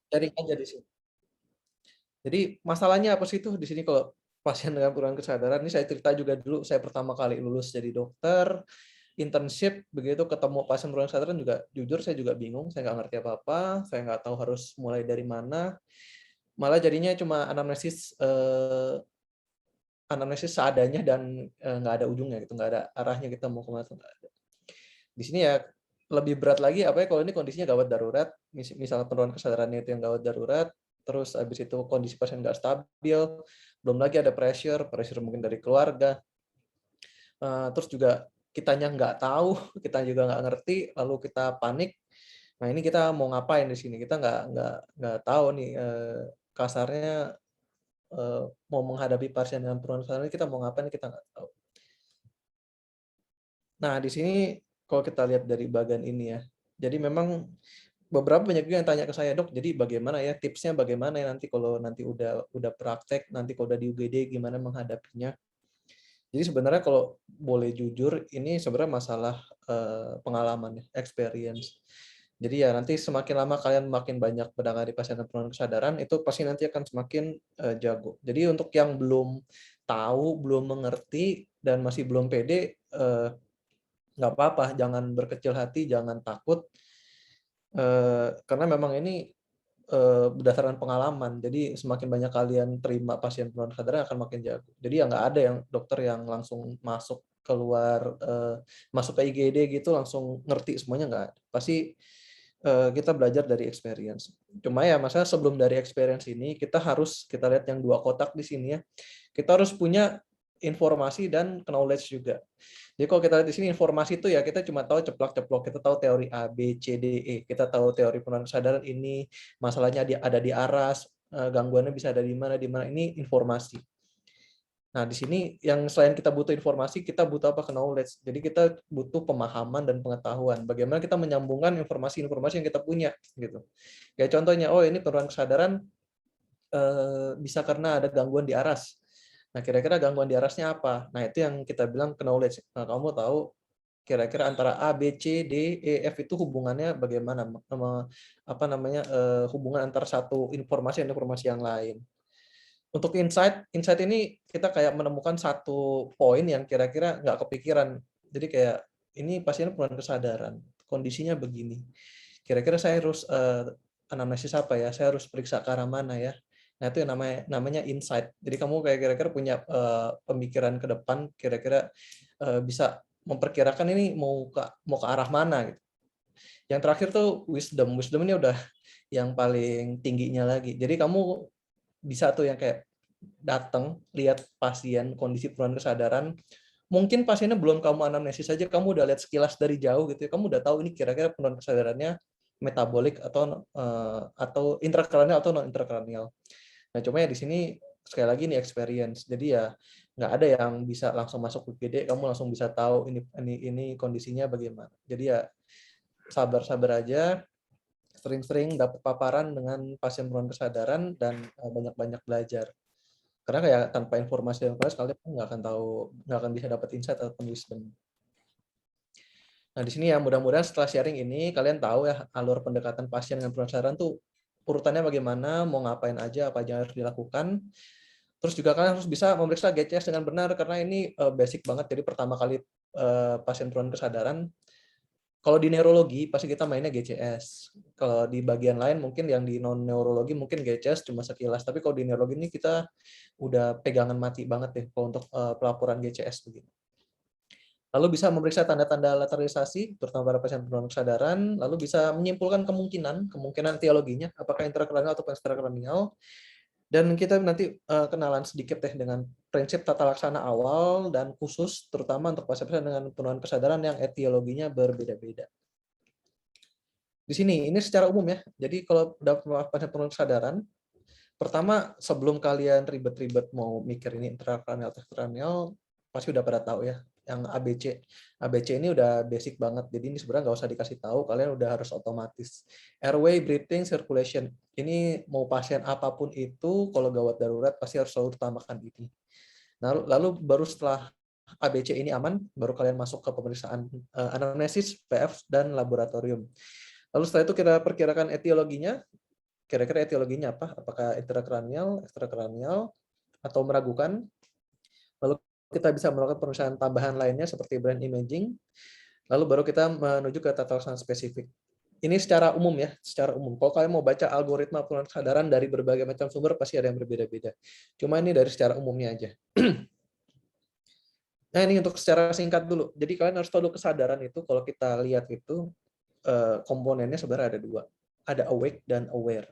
sharing aja di sini. Jadi masalahnya apa sih tuh di sini kalau pasien dengan penurunan kesadaran ini saya cerita juga dulu saya pertama kali lulus jadi dokter, internship begitu ketemu pasien penurunan kesadaran juga jujur saya juga bingung, saya nggak ngerti apa-apa, saya nggak tahu harus mulai dari mana, malah jadinya cuma anamnesis seadanya dan, nggak ada ujungnya gitu, nggak ada arahnya kita mau ke mana tuh nggak ada. Di sini ya lebih berat lagi apa ya kalau ini kondisinya gawat darurat, misal penurunan kesadarannya itu yang gawat darurat, terus habis itu kondisi pasien nggak stabil, belum lagi ada pressure mungkin dari keluarga, terus juga kitanya nggak tahu, kita juga nggak ngerti, lalu kita panik. Nah ini kita mau ngapain di sini? Kita nggak tahu nih, kasarnya, mau menghadapi pasien dengan penurunan kesadaran kita mau ngapain kita nggak tahu. Nah di sini kalau kita lihat dari bagian ini ya, jadi memang beberapa banyak juga yang tanya ke saya, "Dok, jadi bagaimana ya tipsnya bagaimana ya nanti kalau nanti udah praktek, nanti kalau udah di UGD gimana menghadapinya?" Jadi sebenarnya kalau boleh jujur ini sebenarnya masalah, pengalaman ya, experience. Jadi ya nanti semakin lama kalian makin banyak menangani pasien dengan penurunan kesadaran, itu pasti nanti akan semakin, jago. Jadi untuk yang belum tahu, belum mengerti, dan masih belum pede, nggak apa-apa, jangan berkecil hati, jangan takut, karena memang ini berdasarkan pengalaman. Jadi semakin banyak kalian terima pasien penurunan kesadaran akan makin jago. Jadi ya nggak ada yang dokter yang langsung masuk keluar, masuk ke IGD gitu langsung ngerti semuanya nggak ada. Pasti, kita belajar dari experience. Cuma ya masalah sebelum dari experience ini kita lihat yang 2 kotak di sini ya. Kita harus punya informasi dan knowledge juga. Jadi kalau kita lihat di sini informasi itu ya kita cuma tahu ceplok-ceplok, kita tahu teori A, B, C, D, E, kita tahu teori penurunan kesadaran ini, masalahnya ada di aras, gangguannya bisa ada di mana, ini informasi. Nah, di sini yang selain kita butuh informasi, kita butuh apa? Knowledge. Jadi kita butuh pemahaman dan pengetahuan. Bagaimana kita menyambungkan informasi-informasi yang kita punya, gitu. Kayak contohnya, oh ini penurunan kesadaran bisa karena ada gangguan di aras. Nah, kira-kira gangguan di arasnya apa? Nah, itu yang kita bilang knowledge. Nah, kamu tahu kira-kira antara A, B, C, D, E, F itu hubungannya bagaimana? Apa namanya, hubungan antara satu informasi dan informasi yang lain. Untuk insight, insight ini kita kayak menemukan satu poin yang kira-kira nggak kepikiran. Jadi kayak, ini pasien penurunan kesadaran, kondisinya begini. Kira-kira saya harus, anamnesis apa ya? Saya harus periksa ke arah mana ya? Nah, itu yang namanya namanya insight. Jadi kamu kayak kira-kira punya, pemikiran ke depan, kira-kira, bisa memperkirakan ini mau ke arah mana gitu. Yang terakhir tuh wisdom. Wisdom ini udah yang paling tingginya lagi. Jadi kamu bisa tuh yang kayak datang, lihat pasien, kondisi penurunan kesadaran, mungkin pasiennya belum kamu anamnesis saja, kamu udah lihat sekilas dari jauh gitu ya, kamu udah tahu ini kira-kira penurunan kesadarannya metabolik atau intrakranial atau non intrakranial. Nah, cuma ya di sini sekali lagi ini experience. Jadi ya nggak ada yang bisa langsung masuk UGD, kamu langsung bisa tahu ini kondisinya bagaimana. Jadi ya sabar-sabar aja, sering-sering dapat paparan dengan pasien penurunan kesadaran dan banyak-banyak belajar. Karena kayak tanpa informasi yang jelas kalian nggak akan tahu, nggak akan bisa dapat insight atau wisdom. Nah di sini ya mudah-mudahan setelah sharing ini kalian tahu ya alur pendekatan pasien dengan penurunan kesadaran tuh urutannya bagaimana, mau ngapain aja, apa aja yang harus dilakukan. Terus juga kalian harus bisa memeriksa GCS dengan benar karena ini basic banget. Jadi pertama kali pasien penurunan kesadaran, kalau di neurologi pasti kita mainnya GCS. Kalau di bagian lain mungkin yang di non neurologi mungkin GCS cuma sekilas. Tapi kalau di neurologi ini kita udah pegangan mati banget deh kalau untuk pelaporan GCS begini. Lalu bisa memeriksa tanda-tanda lateralisasi, terutama pada pasien penurunan kesadaran, lalu bisa menyimpulkan kemungkinan etiologinya, apakah intrakranial atau extrakranial, dan kita nanti kenalan sedikit deh dengan prinsip tata laksana awal dan khusus, terutama untuk pasien-pasien dengan penurunan kesadaran yang etiologinya berbeda-beda. Di sini, ini secara umum ya, jadi kalau udah pasien penurunan kesadaran, pertama sebelum kalian ribet-ribet mau mikir ini intrakranial atau extrakranial, pasti udah pada tahu ya, yang ABC. ABC ini udah basic banget, jadi ini sebenarnya nggak usah dikasih tahu, kalian udah harus otomatis. Airway, breathing, circulation. Ini mau pasien apapun itu, kalau gawat darurat pasti harus selalu utamakan ini. Lalu baru setelah ABC ini aman, baru kalian masuk ke pemeriksaan anamnesis, PF, dan laboratorium. Lalu setelah itu kita perkirakan etiologinya, kira-kira etiologinya apa? Apakah intrakranial, ekstrakranial, atau meragukan? Lalu kita bisa melakukan pemeriksaan tambahan lainnya seperti brain imaging, lalu baru kita menuju ke tata laksana spesifik. Ini secara umum ya, secara umum. Kalau kalian mau baca algoritma penurunan kesadaran dari berbagai macam sumber, pasti ada yang berbeda-beda. Cuma ini dari secara umumnya aja. Nah, ini untuk secara singkat dulu. Jadi kalian harus tahu dulu kesadaran itu, kalau kita lihat itu, komponennya sebenarnya ada dua. Ada awake dan aware.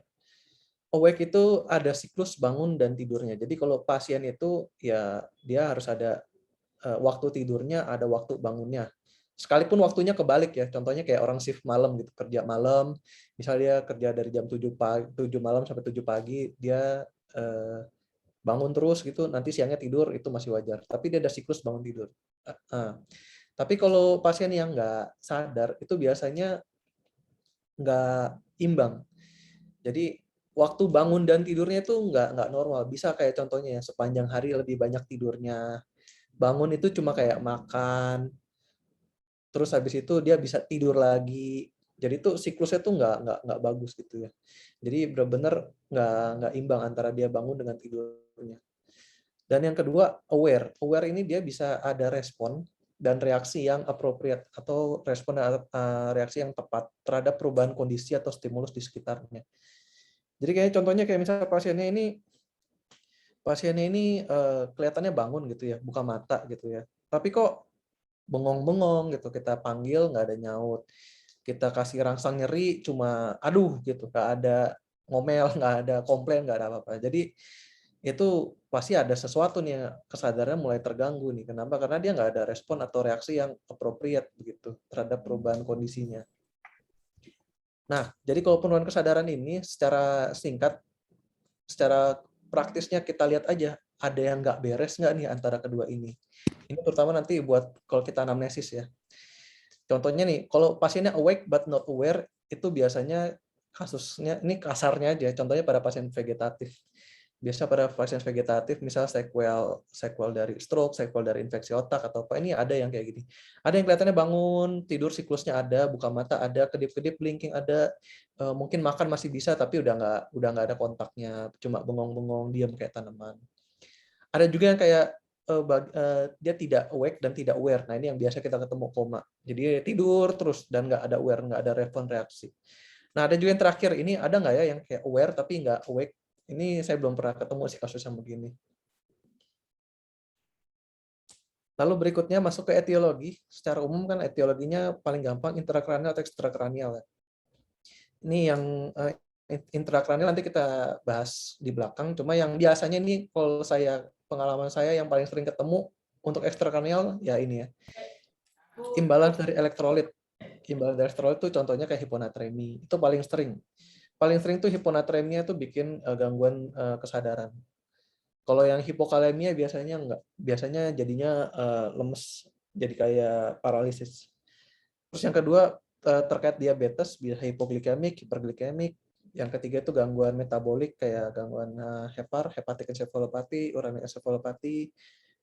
Awake itu ada siklus bangun dan tidurnya. Jadi kalau pasien itu, ya dia harus ada waktu tidurnya, ada waktu bangunnya. Sekalipun waktunya kebalik ya, contohnya kayak orang shift malam gitu, kerja malam, misalnya dia kerja dari jam 7 malam sampai 7 pagi, dia bangun terus gitu, nanti siangnya tidur, itu masih wajar. Tapi dia ada siklus bangun tidur. Tapi kalau pasien yang nggak sadar, itu biasanya nggak imbang. Jadi waktu bangun dan tidurnya itu nggak normal. Bisa kayak contohnya ya, sepanjang hari lebih banyak tidurnya, bangun itu cuma kayak makan, terus habis itu dia bisa tidur lagi. Jadi itu siklusnya tuh nggak bagus gitu ya. Jadi benar-benar nggak imbang antara dia bangun dengan tidurnya. Dan yang kedua, aware. Aware ini dia bisa ada respon dan reaksi yang appropriate atau respon dan reaksi yang tepat terhadap perubahan kondisi atau stimulus di sekitarnya. Jadi kayak contohnya kayak misalnya pasiennya ini kelihatannya bangun gitu ya, buka mata gitu ya. Tapi kok bengong-bengong gitu, kita panggil nggak ada nyaut. Kita kasih rangsang nyeri cuma aduh gitu, nggak ada ngomel, nggak ada komplain, nggak ada apa-apa. Jadi itu pasti ada sesuatu nih, kesadarannya mulai terganggu nih. Kenapa? Karena dia nggak ada respon atau reaksi yang appropriate begitu terhadap perubahan kondisinya. Nah, jadi kalau penurunan kesadaran ini secara singkat, secara praktisnya kita lihat aja, ada yang nggak beres nggak nih antara kedua ini. Ini terutama nanti buat kalau kita anamnesis ya. Contohnya nih, kalau pasiennya awake but not aware, itu biasanya kasusnya, ini kasarnya aja, contohnya pada pasien vegetatif. Biasa pada pasien vegetatif, misal sequel dari stroke, sequel dari infeksi otak, atau apa, ini ada yang kayak gini. Ada yang kelihatannya bangun, tidur siklusnya ada, buka mata ada, kedip-kedip, blinking ada, mungkin makan masih bisa, tapi udah nggak ada kontaknya, cuma bengong-bengong, diam kayak tanaman. Ada juga yang kayak dia tidak awake dan tidak aware. Nah, ini yang biasa kita ketemu koma. Jadi dia tidur terus dan nggak ada aware, nggak ada respon reaksi. Nah, ada juga yang terakhir, ini ada nggak ya yang kayak aware tapi nggak awake? Ini saya belum pernah ketemu sih kasus yang begini. Lalu berikutnya masuk ke etiologi. Secara umum kan etiologinya paling gampang intrakranial atau ekstrakranial ya. Ini yang intrakranial nanti kita bahas di belakang. Cuma yang biasanya ini kalau pengalaman saya yang paling sering ketemu untuk ekstrakranial ya ini ya. Imbalans dari elektrolit. Imbalans dari elektrolit itu contohnya kayak hiponatremi. Itu paling sering. Paling sering tuh hiponatremia tuh bikin gangguan kesadaran. Kalau yang hipokalemia biasanya enggak. Biasanya jadinya lemes, jadi kayak paralisis. Terus yang kedua terkait diabetes, bisa hipoglikemik, hiperglikemik. Yang ketiga itu gangguan metabolik kayak gangguan hepatic encephalopathy, uremic encephalopathy.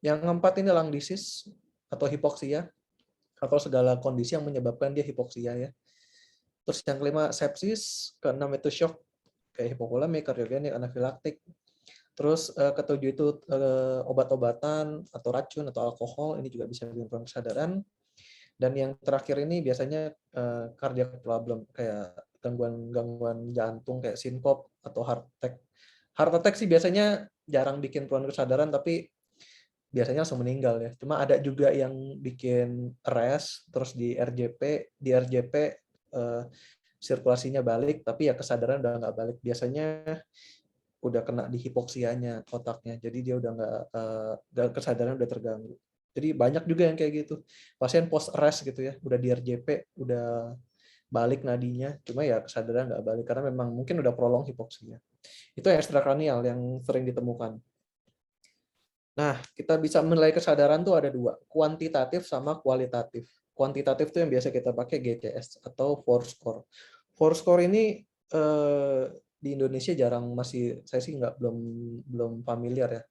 Yang keempat ini lung disease atau hipoksia atau segala kondisi yang menyebabkan dia hipoksia ya. Terus yang kelima sepsis, keenam itu shock kayak hipovolemik, kardiogenik, anafilaktik. Terus ketujuh itu obat-obatan atau racun atau alkohol, ini juga bisa bikin kesadaran. Dan yang terakhir ini biasanya cardiac problem kayak gangguan jantung kayak sinkop atau heart attack. Heart attack sih biasanya jarang bikin penurunan kesadaran, tapi biasanya langsung meninggal ya. Cuma ada juga yang bikin rest, terus di RJP sirkulasinya balik, tapi ya kesadaran udah nggak balik. Biasanya udah kena di hipoksianya otaknya, jadi dia udah nggak kesadaran udah terganggu. Jadi banyak juga yang kayak gitu, pasien post rest gitu ya, udah di RJP, udah balik nadinya, cuma ya kesadaran nggak balik karena memang mungkin udah prolong hipoksia. Itu ekstrakranial yang sering ditemukan. Nah, kita bisa menilai kesadaran tuh ada dua, kuantitatif sama kualitatif. Kuantitatif itu yang biasa kita pakai GCS atau Fourscore. Fourscore ini di Indonesia saya sih belum familiar ya.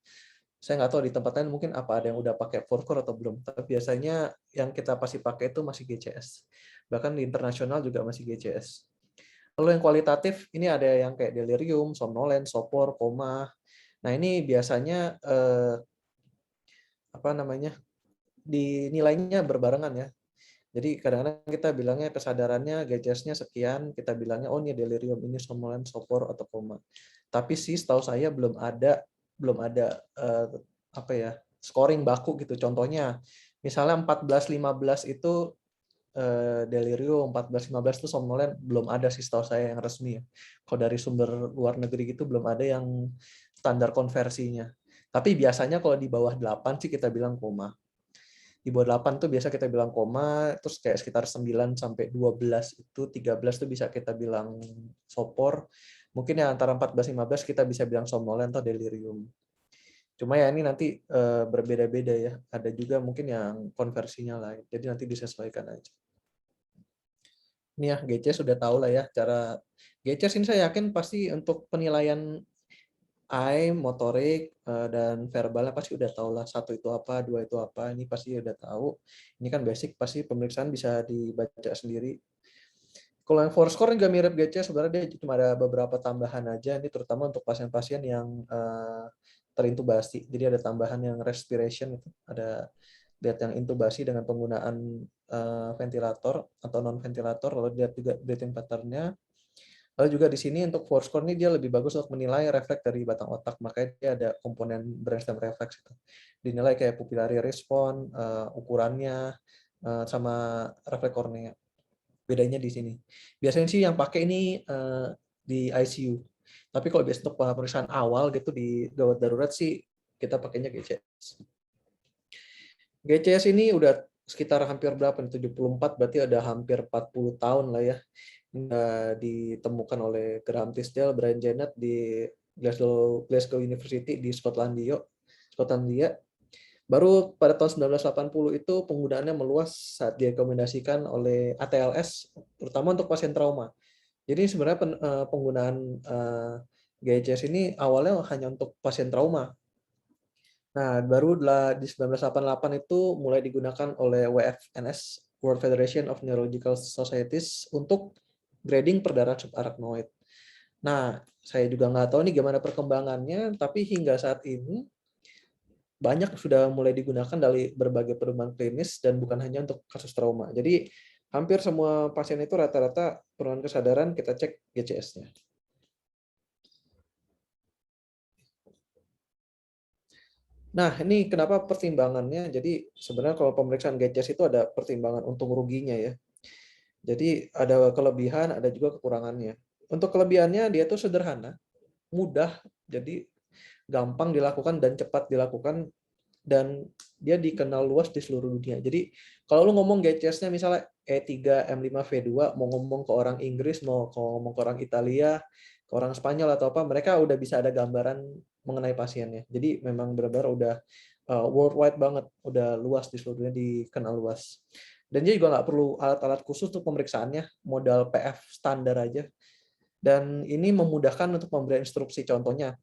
Saya nggak tahu di tempat lain mungkin apa ada yang udah pakai Fourscore atau belum. Tapi biasanya yang kita pasti pakai itu masih GCS. Bahkan di internasional juga masih GCS. Kalau yang kualitatif, ini ada yang kayak delirium, somnolens, sopor, koma. Nah, ini biasanya apa namanya? Dinilainya berbarengan ya. Jadi kadang-kadang kita bilangnya kesadarannya GCS-nya sekian, kita bilangnya oh ini delirium, ini somnolens, sopor atau koma. Tapi sih setahu saya belum ada apa ya, scoring baku gitu. Contohnya misalnya 14-15 itu delirium, 14-15 itu somnolen, belum ada sih setahu saya yang resmi ya. Kalau dari sumber luar negeri gitu belum ada yang standar konversinya. Tapi biasanya kalau di bawah 8 sih kita bilang koma. Di bawah 8 tuh biasa kita bilang koma, terus kayak sekitar 9 sampai 12 itu 13 tuh bisa kita bilang sopor. Mungkin yang antara 14-15 kita bisa bilang somnolen atau delirium. Cuma ya ini nanti berbeda-beda ya. Ada juga mungkin yang konversinya lain. Jadi nanti disesuaikan aja. Ini ya GCS sudah tahu lah ya cara GCS ini saya yakin pasti untuk penilaian eye, motorik dan verbalnya pasti udah tahu lah satu itu apa, dua itu apa, ini pasti udah tahu. Ini kan basic pasti pemeriksaan bisa dibaca sendiri. Kalau yang four score juga mirip GCS sebenarnya dia cuma ada beberapa tambahan aja ini terutama untuk pasien-pasien yang terintubasi. Jadi ada tambahan yang respiration itu ada lihat yang intubasi dengan penggunaan ventilator atau non ventilator, lalu lihat juga breathing pattern-nya. Lalu juga di sini untuk force score ini dia lebih bagus untuk menilai refleks dari batang otak, makanya dia ada komponen brainstem reflex itu. Dinilai kayak pupillary response, ukurannya, sama refleks kornea. Bedanya di sini. Biasanya sih yang pakai ini di ICU. Tapi kalau biasa untuk pemeriksaan awal gitu di gawat darurat sih kita pakainya GCS. GCS ini udah sekitar hampir berapa nih? 74 berarti ada hampir 40 tahun lah ya. Ditemukan oleh Graham Tisdale, Brian Jennett di Glasgow University di Skotlandia. Baru pada tahun 1980 itu penggunaannya meluas saat direkomendasikan oleh ATLS, terutama untuk pasien trauma. Jadi sebenarnya penggunaan GCS ini awalnya hanya untuk pasien trauma. Nah, baru di 1988 itu mulai digunakan oleh WFNS, World Federation of Neurological Societies, untuk grading perdarahan subarachnoid. Nah, saya juga nggak tahu nih gimana perkembangannya, tapi hingga saat ini banyak sudah mulai digunakan dari berbagai pedoman klinis dan bukan hanya untuk kasus trauma. Jadi hampir semua pasien itu rata-rata penurunan kesadaran kita cek GCS-nya. Nah, ini kenapa pertimbangannya? Jadi sebenarnya kalau pemeriksaan GCS itu ada pertimbangan untung ruginya ya. Jadi ada kelebihan, ada juga kekurangannya. Untuk kelebihannya dia tuh sederhana, mudah, jadi gampang dilakukan dan cepat dilakukan dan dia dikenal luas di seluruh dunia. Jadi kalau lu ngomong GCS-nya misalnya E3, M5, V2, mau ngomong ke orang Inggris, mau ngomong ke orang Italia, ke orang Spanyol atau apa, mereka udah bisa ada gambaran mengenai pasiennya. Jadi memang benar-benar udah worldwide banget, udah luas di seluruh dunia, dikenal luas. Dan dia juga nggak perlu alat-alat khusus untuk pemeriksaannya, modal PF standar aja. Dan ini memudahkan untuk memberi instruksi. Contohnya,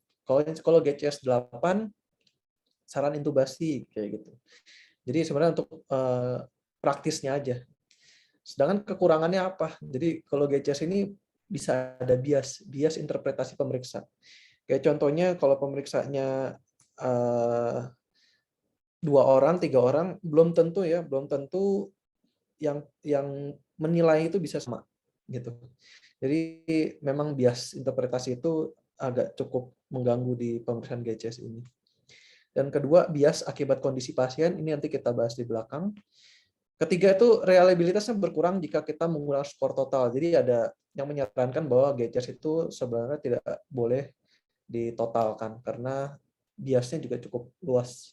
kalau GCS 8, saran intubasi kayak gitu. Jadi sebenarnya untuk praktisnya aja. Sedangkan kekurangannya apa? Jadi kalau GCS ini bisa ada bias interpretasi pemeriksa. Kayak contohnya kalau pemeriksanya 2 orang, 3 orang, belum tentu ya, belum tentu yang menilai itu bisa sama gitu. Jadi memang bias interpretasi itu agak cukup mengganggu di pemeriksaan GCS ini. Dan kedua, bias akibat kondisi pasien, ini nanti kita bahas di belakang. Ketiga itu reliabilitasnya berkurang jika kita menggunakan skor total. Jadi ada yang menyarankan bahwa GCS itu sebenarnya tidak boleh ditotalkan karena biasnya juga cukup luas.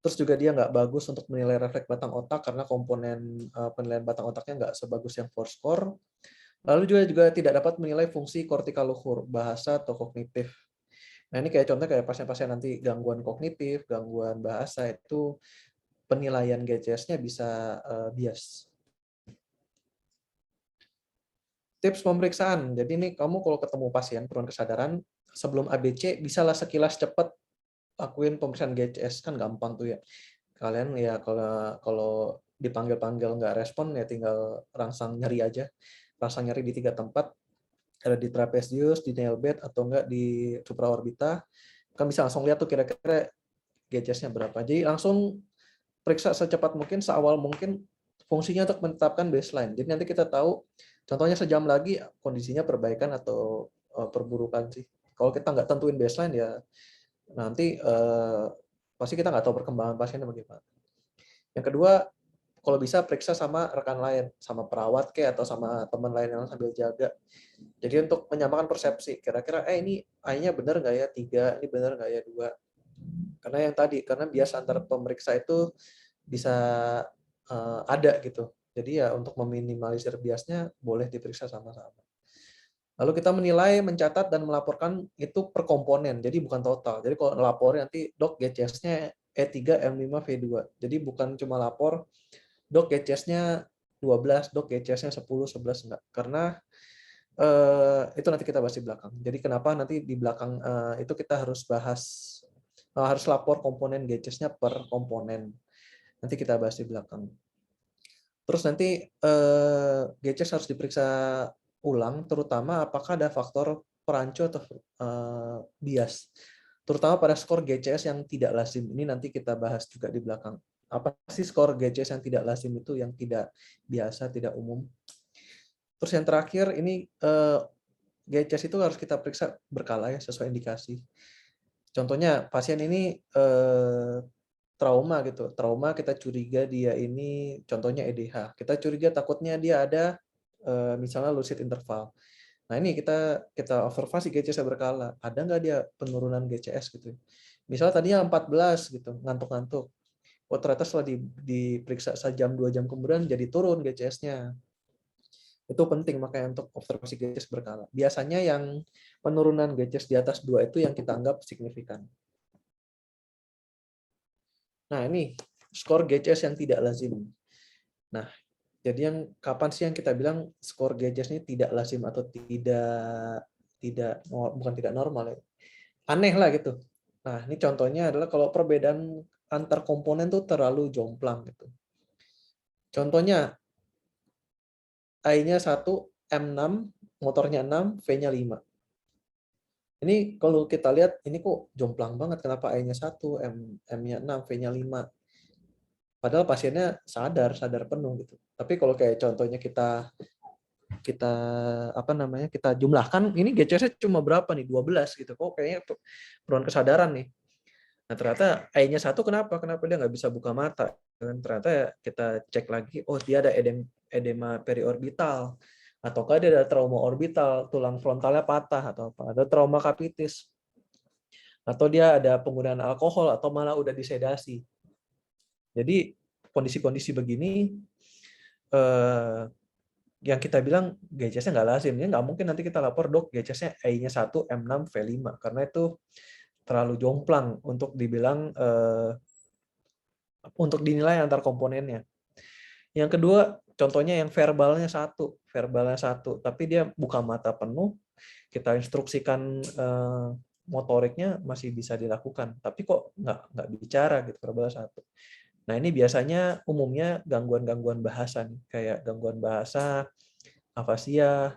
Terus juga dia nggak bagus untuk menilai refleks batang otak karena komponen penilaian batang otaknya nggak sebagus yang four score. Lalu juga tidak dapat menilai fungsi kortikal luhur, bahasa atau kognitif. Nah ini kayak contoh kayak pasien-pasien nanti gangguan kognitif, gangguan bahasa itu penilaian GCS-nya bisa bias. Tips pemeriksaan. Jadi ini kamu kalau ketemu pasien penurunan kesadaran sebelum ABC bisalah sekilas cepat lakuin pemeriksaan GCS, kan gampang tuh ya. Kalian ya kalau dipanggil-panggil nggak respon ya tinggal rangsang nyeri aja. rasa nyeri di 3 tempat, ada di trapezius, di nail bed, atau enggak di supraorbita, kan bisa langsung lihat tuh kira-kira GCS-nya berapa. Jadi langsung periksa secepat mungkin, seawal mungkin, fungsinya untuk menetapkan baseline. Jadi nanti kita tahu, contohnya sejam lagi kondisinya perbaikan atau perburukan sih. Kalau kita nggak tentuin baseline ya nanti pasti kita nggak tahu perkembangan pasiennya bagaimana. Yang kedua, kalau bisa periksa sama rekan lain, sama perawat kayak atau sama teman lain yang sambil jaga. Jadi untuk menyamakan persepsi, kira-kira ini AI-nya benar nggak ya 3, ini benar nggak ya 2. Karena yang tadi, karena bias antar pemeriksa itu bisa ada gitu. Jadi ya untuk meminimalisir biasnya boleh diperiksa sama-sama. Lalu kita menilai, mencatat, dan melaporkan itu per komponen, jadi bukan total. Jadi kalau laporin nanti, dok GCS-nya E3, M5, V2. Jadi bukan cuma lapor, dok GCS-nya 12, dok GCS-nya 10, 11, enggak. Karena itu nanti kita bahas di belakang. Jadi kenapa nanti di belakang itu kita harus bahas, harus lapor komponen GCS-nya per komponen. Nanti kita bahas di belakang. Terus nanti GCS harus diperiksa ulang, terutama apakah ada faktor perancu atau bias. Terutama pada skor GCS yang tidak lazim. Ini nanti kita bahas juga di belakang. Apa sih skor GCS yang tidak lazim itu, yang tidak biasa, tidak umum. Terus yang terakhir ini GCS itu harus kita periksa berkala ya, sesuai indikasi. Contohnya pasien ini trauma gitu. Trauma kita curiga dia ini contohnya EDH. Kita curiga takutnya dia ada misalnya lucid interval. Nah, ini kita observasi GCS berkala. Ada nggak dia penurunan GCS gitu. Misalnya tadinya 14 gitu, ngantuk-ngantuk. Oh, ternyata setelah diperiksa sejam 2 jam kemudian jadi turun GCS-nya. Itu penting makanya untuk observasi GCS berkala. Biasanya yang penurunan GCS di atas 2 itu yang kita anggap signifikan. Nah, ini skor GCS yang tidak lazim. Nah, jadi yang kapan sih yang kita bilang skor GCS ini tidak lazim atau bukan tidak normal ya. Aneh lah gitu. Nah, ini contohnya adalah kalau perbedaan antar komponen tuh terlalu jomplang gitu. Contohnya I-nya 1, M6, motornya 6, V-nya 5. Ini kalau kita lihat, ini kok jomplang banget. Kenapa I-nya 1, M-nya 6, V-nya 5. Padahal pasiennya sadar penuh gitu. Tapi kalau kayak contohnya kita kita jumlahkan, ini GCS-nya cuma berapa nih? 12 gitu. Kok kayaknya penurunan kesadaran nih. Nah, ternyata I-nya 1 kenapa dia nggak bisa buka mata? Dan ternyata kita cek lagi, oh dia ada edema periorbital, ataukah dia ada trauma orbital, tulang frontalnya patah, atau apa, ada trauma kapitis, atau dia ada penggunaan alkohol, atau malah udah disedasi. Jadi kondisi-kondisi begini yang kita bilang GCS-nya nggak lazim, ya nggak mungkin nanti kita lapor, dok GCS-nya I-nya 1, M6, V5, karena itu terlalu jomplang untuk dibilang untuk dinilai antar komponennya. Yang kedua, contohnya yang verbalnya satu, tapi dia buka mata penuh, kita instruksikan motoriknya masih bisa dilakukan, tapi kok nggak bicara gitu, verbalnya 1. Nah, ini biasanya umumnya gangguan-gangguan bahasa nih, kayak gangguan bahasa, afasia,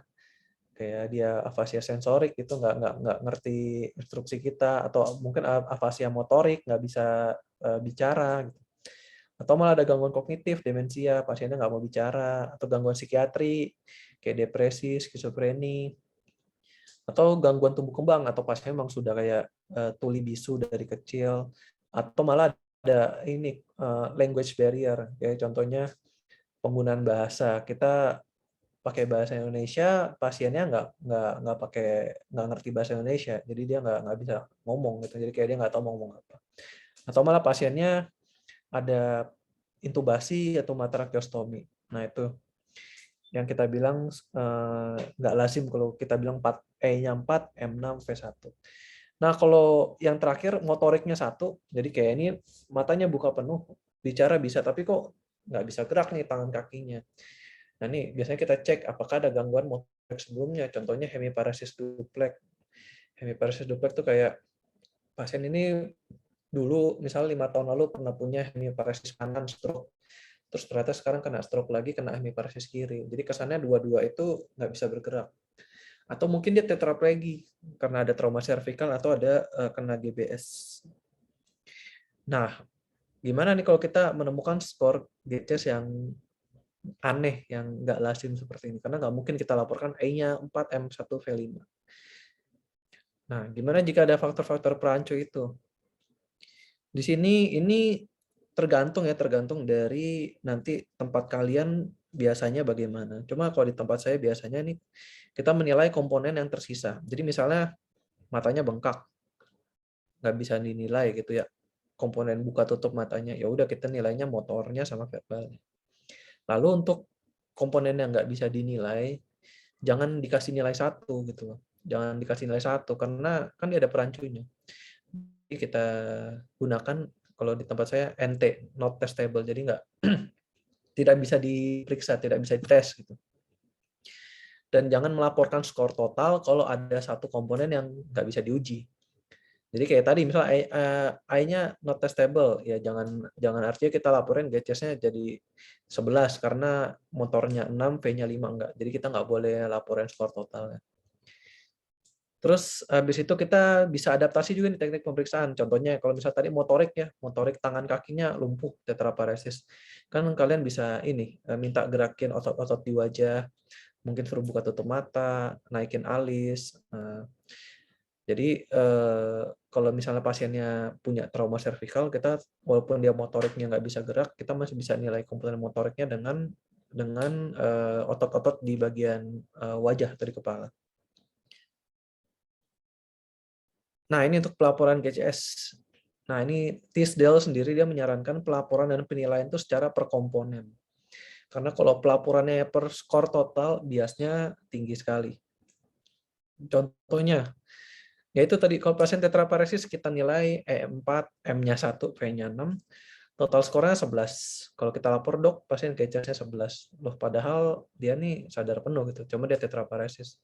kayak dia afasia sensorik itu nggak ngerti instruksi kita, atau mungkin afasia motorik nggak bisa bicara gitu. Atau malah ada gangguan kognitif, demensia, pasiennya nggak mau bicara, atau gangguan psikiatri kayak depresi, skizofreni, atau gangguan tumbuh kembang, atau pasien memang sudah kayak tuli bisu dari kecil, atau malah ada ini language barrier, kayak contohnya penggunaan bahasa. Kita pakai bahasa Indonesia, pasiennya nggak ngerti bahasa Indonesia, jadi dia nggak bisa ngomong gitu, jadi kayak dia nggak tahu mau ngomong apa. Atau malah pasiennya ada intubasi atau tracheostomy. Nah, itu yang kita bilang nggak lazim kalau kita bilang E-nya 4, M6, V1. Nah, kalau yang terakhir motoriknya 1, jadi kayak ini matanya buka penuh, bicara bisa, tapi kok nggak bisa gerak nih tangan kakinya. Nah, ini biasanya kita cek apakah ada gangguan motorik sebelumnya, contohnya hemiparesis duplex. Hemiparesis duplex itu kayak pasien ini dulu misalnya 5 tahun lalu pernah punya hemiparesis kanan stroke, terus ternyata sekarang kena stroke lagi, kena hemiparesis kiri. Jadi kesannya dua-dua itu nggak bisa bergerak. Atau mungkin dia tetraplegi karena ada trauma servikal atau ada kena GBS. Nah, gimana nih kalau kita menemukan skor GCS yang aneh, yang nggak lazim seperti ini? Karena nggak mungkin kita laporkan E-nya 4, M1, V5. Nah, gimana jika ada faktor-faktor perancu itu? Di sini ini tergantung dari nanti tempat kalian biasanya bagaimana. Cuma kalau di tempat saya biasanya nih kita menilai komponen yang tersisa. Jadi misalnya matanya bengkak, nggak bisa dinilai gitu ya. Komponen buka tutup matanya, ya udah kita nilainya motornya sama verbal. Lalu untuk komponen yang nggak bisa dinilai, jangan dikasih nilai 1 gitu loh. Jangan dikasih nilai 1 karena kan dia ada perancunya. Jadi kita gunakan kalau di tempat saya NT, not testable. Jadi nggak tidak bisa diperiksa, tidak bisa dites gitu. Dan jangan melaporkan skor total kalau ada satu komponen yang nggak bisa diuji. Jadi kayak tadi misalnya I-nya not testable, ya jangan artinya kita laporin GCS-nya jadi 11 karena motornya 6, V-nya 5 enggak. Jadi kita nggak boleh laporin skor totalnya. Terus habis itu kita bisa adaptasi juga nih teknik pemeriksaan. Contohnya kalau misalnya tadi motorik ya, motorik tangan kakinya lumpuh tetraparesis. Kan kalian bisa ini minta gerakin otot-otot di wajah, mungkin suruh buka tutup mata, naikin alis. Jadi kalau misalnya pasiennya punya trauma servikal, kita walaupun dia motoriknya nggak bisa gerak, kita masih bisa nilai komponen motoriknya dengan otot-otot di bagian wajah atau di kepala. Nah, ini untuk pelaporan GCS. Nah, ini Tisdale sendiri dia menyarankan pelaporan dan penilaian itu secara per komponen. Karena kalau pelaporannya per skor total, biasanya tinggi sekali. Contohnya, yaitu tadi kalau pasien tetraparesis kita nilai E4, M-nya 1, V-nya 6, total skornya 11. Kalau kita lapor dok, pasien GCS-nya 11. Loh, padahal dia nih sadar penuh gitu, cuma dia tetraparesis.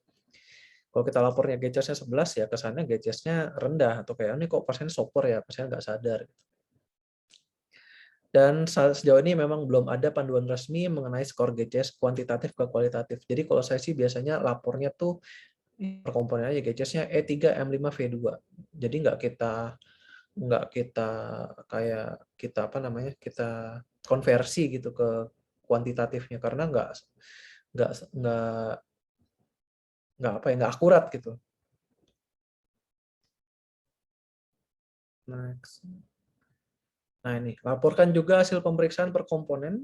Kalau kita lapornya GCS-nya 11 ya kesannya GCS-nya rendah atau kayak ini kok pasien sopor ya, pasien nggak sadar. Dan sejauh ini memang belum ada panduan resmi mengenai skor GCS kuantitatif ke kualitatif. Jadi kalau saya sih biasanya lapornya tuh per komponen aja GCS-nya E3, M5, V2. Jadi nggak kita kayak kita apa namanya kita konversi gitu ke kuantitatifnya karena nggak nggak nggak apa ya nggak akurat gitu. Next. Nah ini, laporkan juga hasil pemeriksaan per komponen,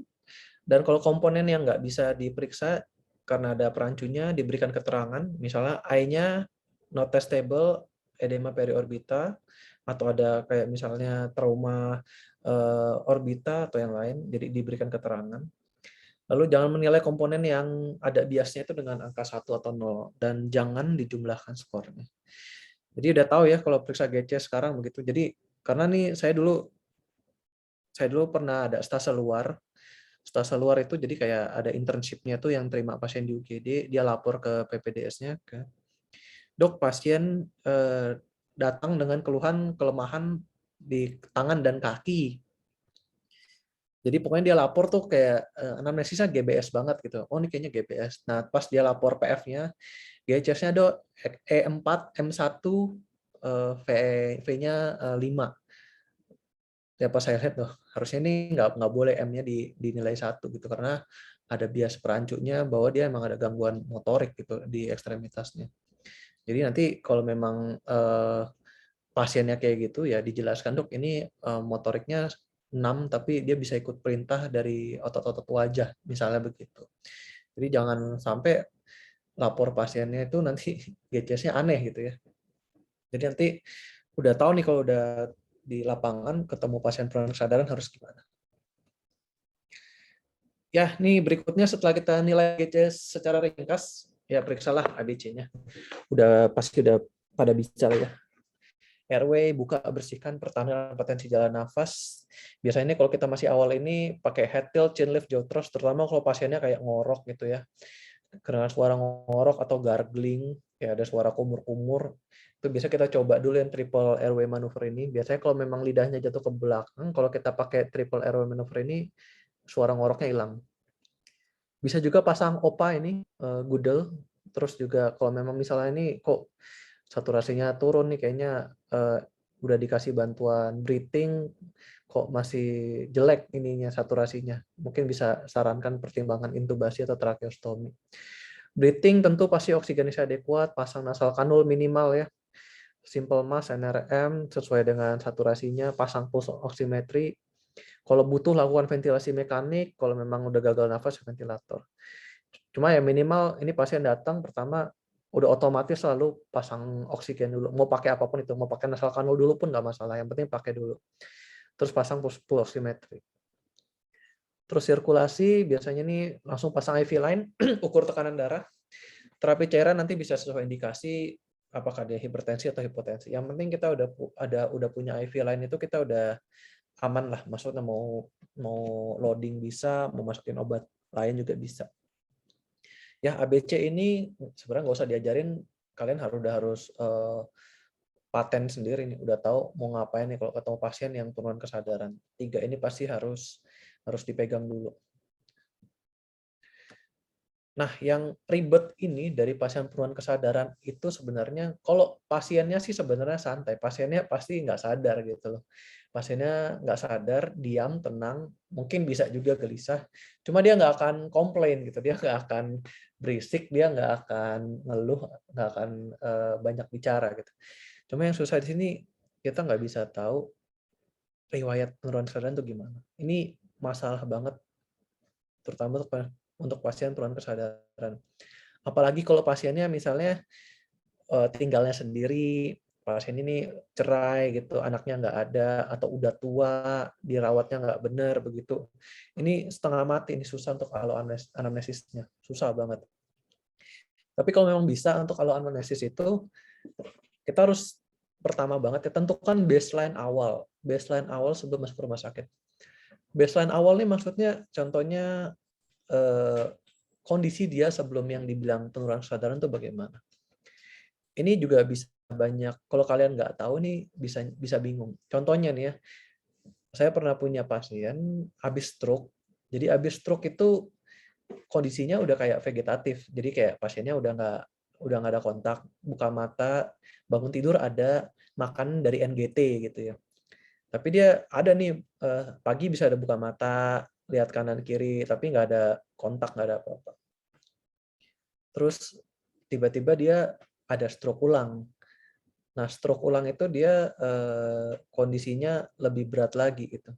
dan kalau komponen yang nggak bisa diperiksa karena ada perancunya, diberikan keterangan, misalnya I-nya not testable, edema periorbita, atau ada kayak misalnya trauma orbita atau yang lain, jadi diberikan keterangan. Lalu jangan menilai komponen yang ada biasnya itu dengan angka 1 atau 0, dan jangan dijumlahkan skornya. Jadi udah tahu ya kalau periksa GC sekarang begitu. Jadi karena nih saya dulu pernah ada stase luar. Stase luar itu jadi kayak ada internship-nya tuh yang terima pasien di UGD, dia lapor ke PPDS-nya, dok pasien datang dengan keluhan kelemahan di tangan dan kaki. Jadi pokoknya dia lapor tuh kayak anamnesisnya GBS banget gitu. Oh ini kayaknya GBS. Nah pas dia lapor PF-nya, GCS-nya dok E4, M1, V-nya 5. Ya pas saya lihat loh harusnya ini nggak boleh M-nya dinilai 1 gitu karena ada bias perancunya bahwa dia emang ada gangguan motorik gitu di ekstremitasnya. Jadi nanti kalau memang pasiennya kayak gitu ya dijelaskan dok ini motoriknya 6 tapi dia bisa ikut perintah dari otot-otot wajah misalnya begitu. Jadi jangan sampai lapor pasiennya itu nanti GCS-nya aneh gitu ya. Jadi nanti udah tahu nih kalau udah di lapangan ketemu pasien penuh kesadaran harus gimana. Ya, nih berikutnya setelah kita nilai GCS secara ringkas, ya periksalah ABC-nya. Pasti udah pada bicara ya. Airway, buka, bersihkan, pertahanan potensi jalan nafas. Biasanya kalau kita masih awal ini pakai head tilt, chin lift, jaw thrust, terutama kalau pasiennya kayak ngorok gitu ya. Dengan suara ngorok atau gargling, ya ada suara kumur-kumur. Itu biasa kita coba dulu yang triple airway maneuver ini. Biasanya kalau memang lidahnya jatuh ke belakang, kalau kita pakai triple airway maneuver ini suara ngoroknya hilang. Bisa juga pasang OPA ini, Gudel, terus juga kalau memang misalnya ini kok saturasinya turun nih kayaknya, udah dikasih bantuan breathing, kok masih jelek ininya saturasinya, mungkin bisa sarankan pertimbangan intubasi atau tracheostomy. Breathing tentu pasti oksigenasi adekuat, pasang nasal kanul minimal ya, simple mask NRM sesuai dengan saturasinya, pasang pulse oximetry. Kalau butuh lakukan ventilasi mekanik, kalau memang udah gagal nafas ventilator. Cuma ya minimal ini pasien datang pertama udah otomatis selalu pasang oksigen dulu. Mau pakai apapun itu, mau pakai nasal kanul dulu pun nggak masalah. Yang penting pakai dulu. Terus pasang pulse oximetry. Terus sirkulasi biasanya nih langsung pasang IV line, ukur tekanan darah. Terapi cairan nanti bisa sesuai indikasi apakah dia hipertensi atau hipotensi. Yang penting kita udah punya IV line itu kita udah aman lah. Maksudnya mau loading bisa, mau masukin obat lain juga bisa. Ya ABC ini sebenarnya nggak usah diajarin, kalian udah harus paten sendiri nih, udah tahu mau ngapain nih kalau ketemu pasien yang penurunan kesadaran. 3 ini pasti harus dipegang dulu. Nah, yang ribet ini dari pasien penurunan kesadaran itu sebenarnya, kalau pasiennya sih sebenarnya santai, pasiennya pasti nggak sadar gitu loh. Pasiennya nggak sadar, diam, tenang, mungkin bisa juga gelisah, cuma dia nggak akan komplain gitu, dia nggak akan berisik, dia nggak akan ngeluh, nggak akan banyak bicara gitu. Cuma yang susah di sini, kita nggak bisa tahu riwayat penurunan kesadaran itu gimana. Ini masalah banget, terutama untuk pasien penurunan kesadaran. Apalagi kalau pasiennya misalnya tinggalnya sendiri, pasien ini cerai gitu, anaknya nggak ada, atau udah tua, dirawatnya nggak benar begitu. Ini setengah mati, ini susah untuk alo anamnesisnya, susah banget. Tapi kalau memang bisa untuk alo anamnesis itu, kita harus pertama banget ya tentukan baseline awal sebelum masuk rumah sakit. Baseline awal nih maksudnya contohnya kondisi dia sebelum yang dibilang penurunan kesadaran itu bagaimana. Ini juga bisa banyak, kalau kalian nggak tahu nih bisa bingung. Contohnya nih ya, saya pernah punya pasien habis stroke. Jadi habis stroke itu kondisinya udah kayak vegetatif. Jadi kayak pasiennya udah nggak ada kontak, buka mata, bangun tidur ada, makan dari NGT gitu ya. Tapi dia ada nih pagi bisa ada buka mata, lihat kanan kiri, tapi nggak ada kontak, nggak ada apa-apa. Terus tiba-tiba dia ada stroke ulang. Nah, stroke ulang itu dia kondisinya lebih berat lagi gitu.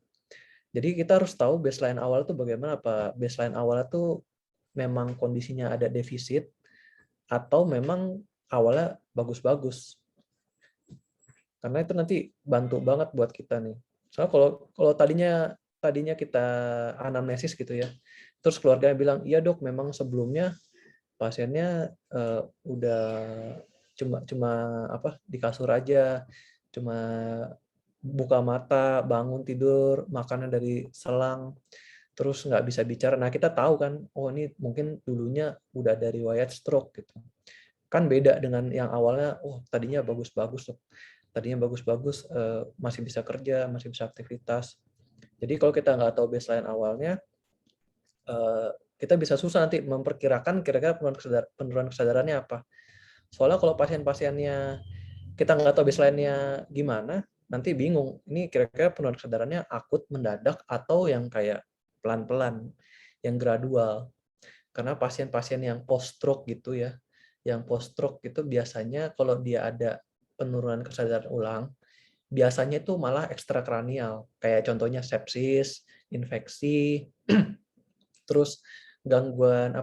Jadi kita harus tahu baseline awal itu bagaimana, apa baseline awalnya tuh memang kondisinya ada defisit atau memang awalnya bagus-bagus. Karena itu nanti bantu banget buat kita nih. Soalnya kalau tadinya kita anamnesis gitu ya. Terus keluarganya bilang, "Iya, Dok, memang sebelumnya pasiennya udah cuma apa di kasur aja, cuma buka mata, bangun tidur, makannya dari selang, terus nggak bisa bicara." Nah, kita tahu kan, oh ini mungkin dulunya udah ada riwayat stroke gitu. Kan beda dengan yang awalnya, oh tadinya bagus-bagus tuh. Tadinya bagus-bagus, masih bisa kerja, masih bisa aktivitas. Jadi kalau kita nggak tahu baseline awalnya, kita bisa susah nanti memperkirakan kira-kira penurunan kesadarannya apa. Soalnya kalau pasien-pasiennya kita nggak tahu baseline-nya gimana, nanti bingung. Ini kira-kira penurunan kesadarannya akut, mendadak, atau yang kayak pelan-pelan, yang gradual. Karena pasien-pasien yang post-stroke gitu ya, yang post-stroke itu biasanya kalau dia ada penurunan kesadaran ulang, biasanya itu malah ekstrakranial. Kayak contohnya sepsis, infeksi, terus gangguan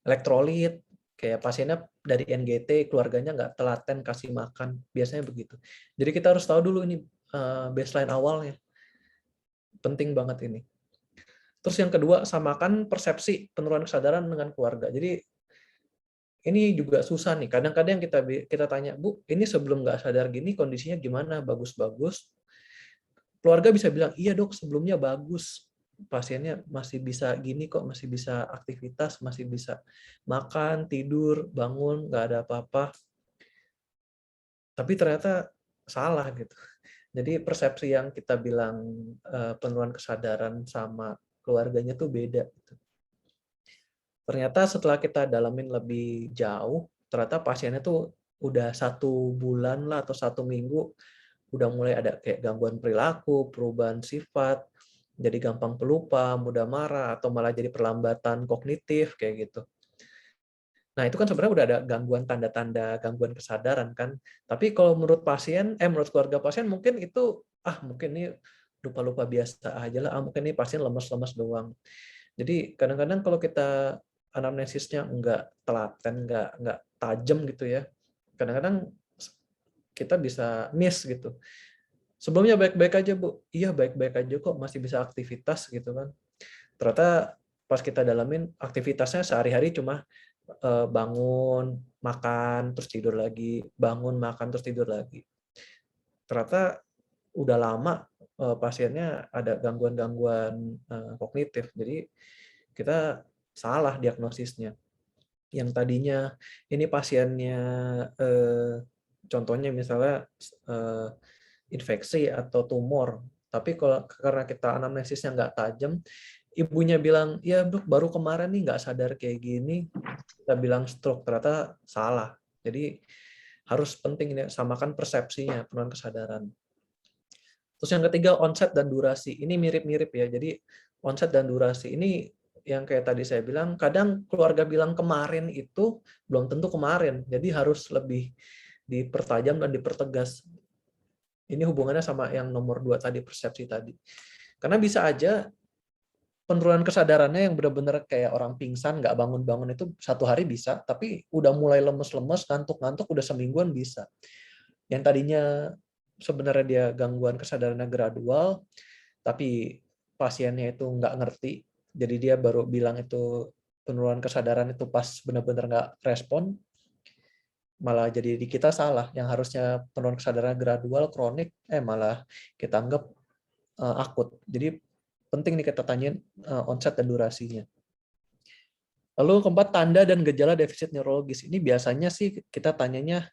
elektrolit, kayak pasiennya dari NGT, keluarganya nggak telaten kasih makan, biasanya begitu. Jadi kita harus tahu dulu ini baseline awalnya, penting banget ini. Terus yang kedua, samakan persepsi penurunan kesadaran dengan keluarga. Jadi ini juga susah nih, kadang-kadang kita tanya, "Bu, ini sebelum nggak sadar gini kondisinya gimana? Bagus-bagus?" Keluarga bisa bilang, "Iya, Dok, sebelumnya bagus. Pasiennya masih bisa gini kok, masih bisa aktivitas, masih bisa makan, tidur, bangun, nggak ada apa-apa." Tapi ternyata salah gitu. Jadi persepsi yang kita bilang penurunan kesadaran sama keluarganya tuh beda. Ternyata setelah kita dalamin lebih jauh, ternyata pasiennya tuh udah 1 bulan lah atau 1 minggu udah mulai ada kayak gangguan perilaku, perubahan sifat, jadi gampang pelupa, mudah marah, atau malah jadi perlambatan kognitif kayak gitu. Nah, itu kan sebenarnya udah ada gangguan tanda-tanda gangguan kesadaran kan. Tapi kalau menurut menurut keluarga pasien mungkin itu, mungkin ini lupa-lupa biasa aja lah, mungkin ini pasien lemes-lemes doang. Jadi kadang-kadang kalau kita anamnesisnya nggak telaten, nggak tajam gitu ya, kadang-kadang kita bisa miss gitu. Sebelumnya baik-baik aja, Bu. Iya, baik-baik aja kok, masih bisa aktivitas gitu kan. Ternyata pas kita dalamin aktivitasnya sehari-hari cuma bangun, makan, terus tidur lagi, bangun, makan, terus tidur lagi. Ternyata udah lama pasiennya ada gangguan-gangguan kognitif. Jadi kita salah diagnosisnya. Yang tadinya ini pasiennya contohnya misalnya infeksi atau tumor, tapi kalau karena kita anamnesisnya nggak tajam, ibunya bilang, ya dok baru kemarin nih nggak sadar kayak gini, kita bilang stroke, ternyata salah. Jadi harus penting ini samakan persepsinya penurunan kesadaran. Terus yang ketiga onset dan durasi, ini mirip-mirip ya. Jadi onset dan durasi ini yang kayak tadi saya bilang, kadang keluarga bilang kemarin itu belum tentu kemarin, jadi harus lebih dipertajam dan dipertegas. Ini hubungannya sama yang nomor 2 tadi, persepsi tadi. Karena bisa aja penurunan kesadarannya yang benar-benar kayak orang pingsan, nggak bangun-bangun itu 1 hari bisa, tapi udah mulai lemes-lemes, ngantuk-ngantuk, udah semingguan bisa. Yang tadinya sebenarnya dia gangguan kesadarannya gradual, tapi pasiennya itu nggak ngerti, jadi dia baru bilang itu penurunan kesadaran itu pas benar-benar nggak respon, malah jadi di kita salah, yang harusnya penurunan kesadaran gradual, kronik, malah kita anggap akut. Jadi penting nih kita tanyain onset dan durasinya. Lalu keempat, tanda dan gejala defisit neurologis. Ini biasanya sih kita tanyanya,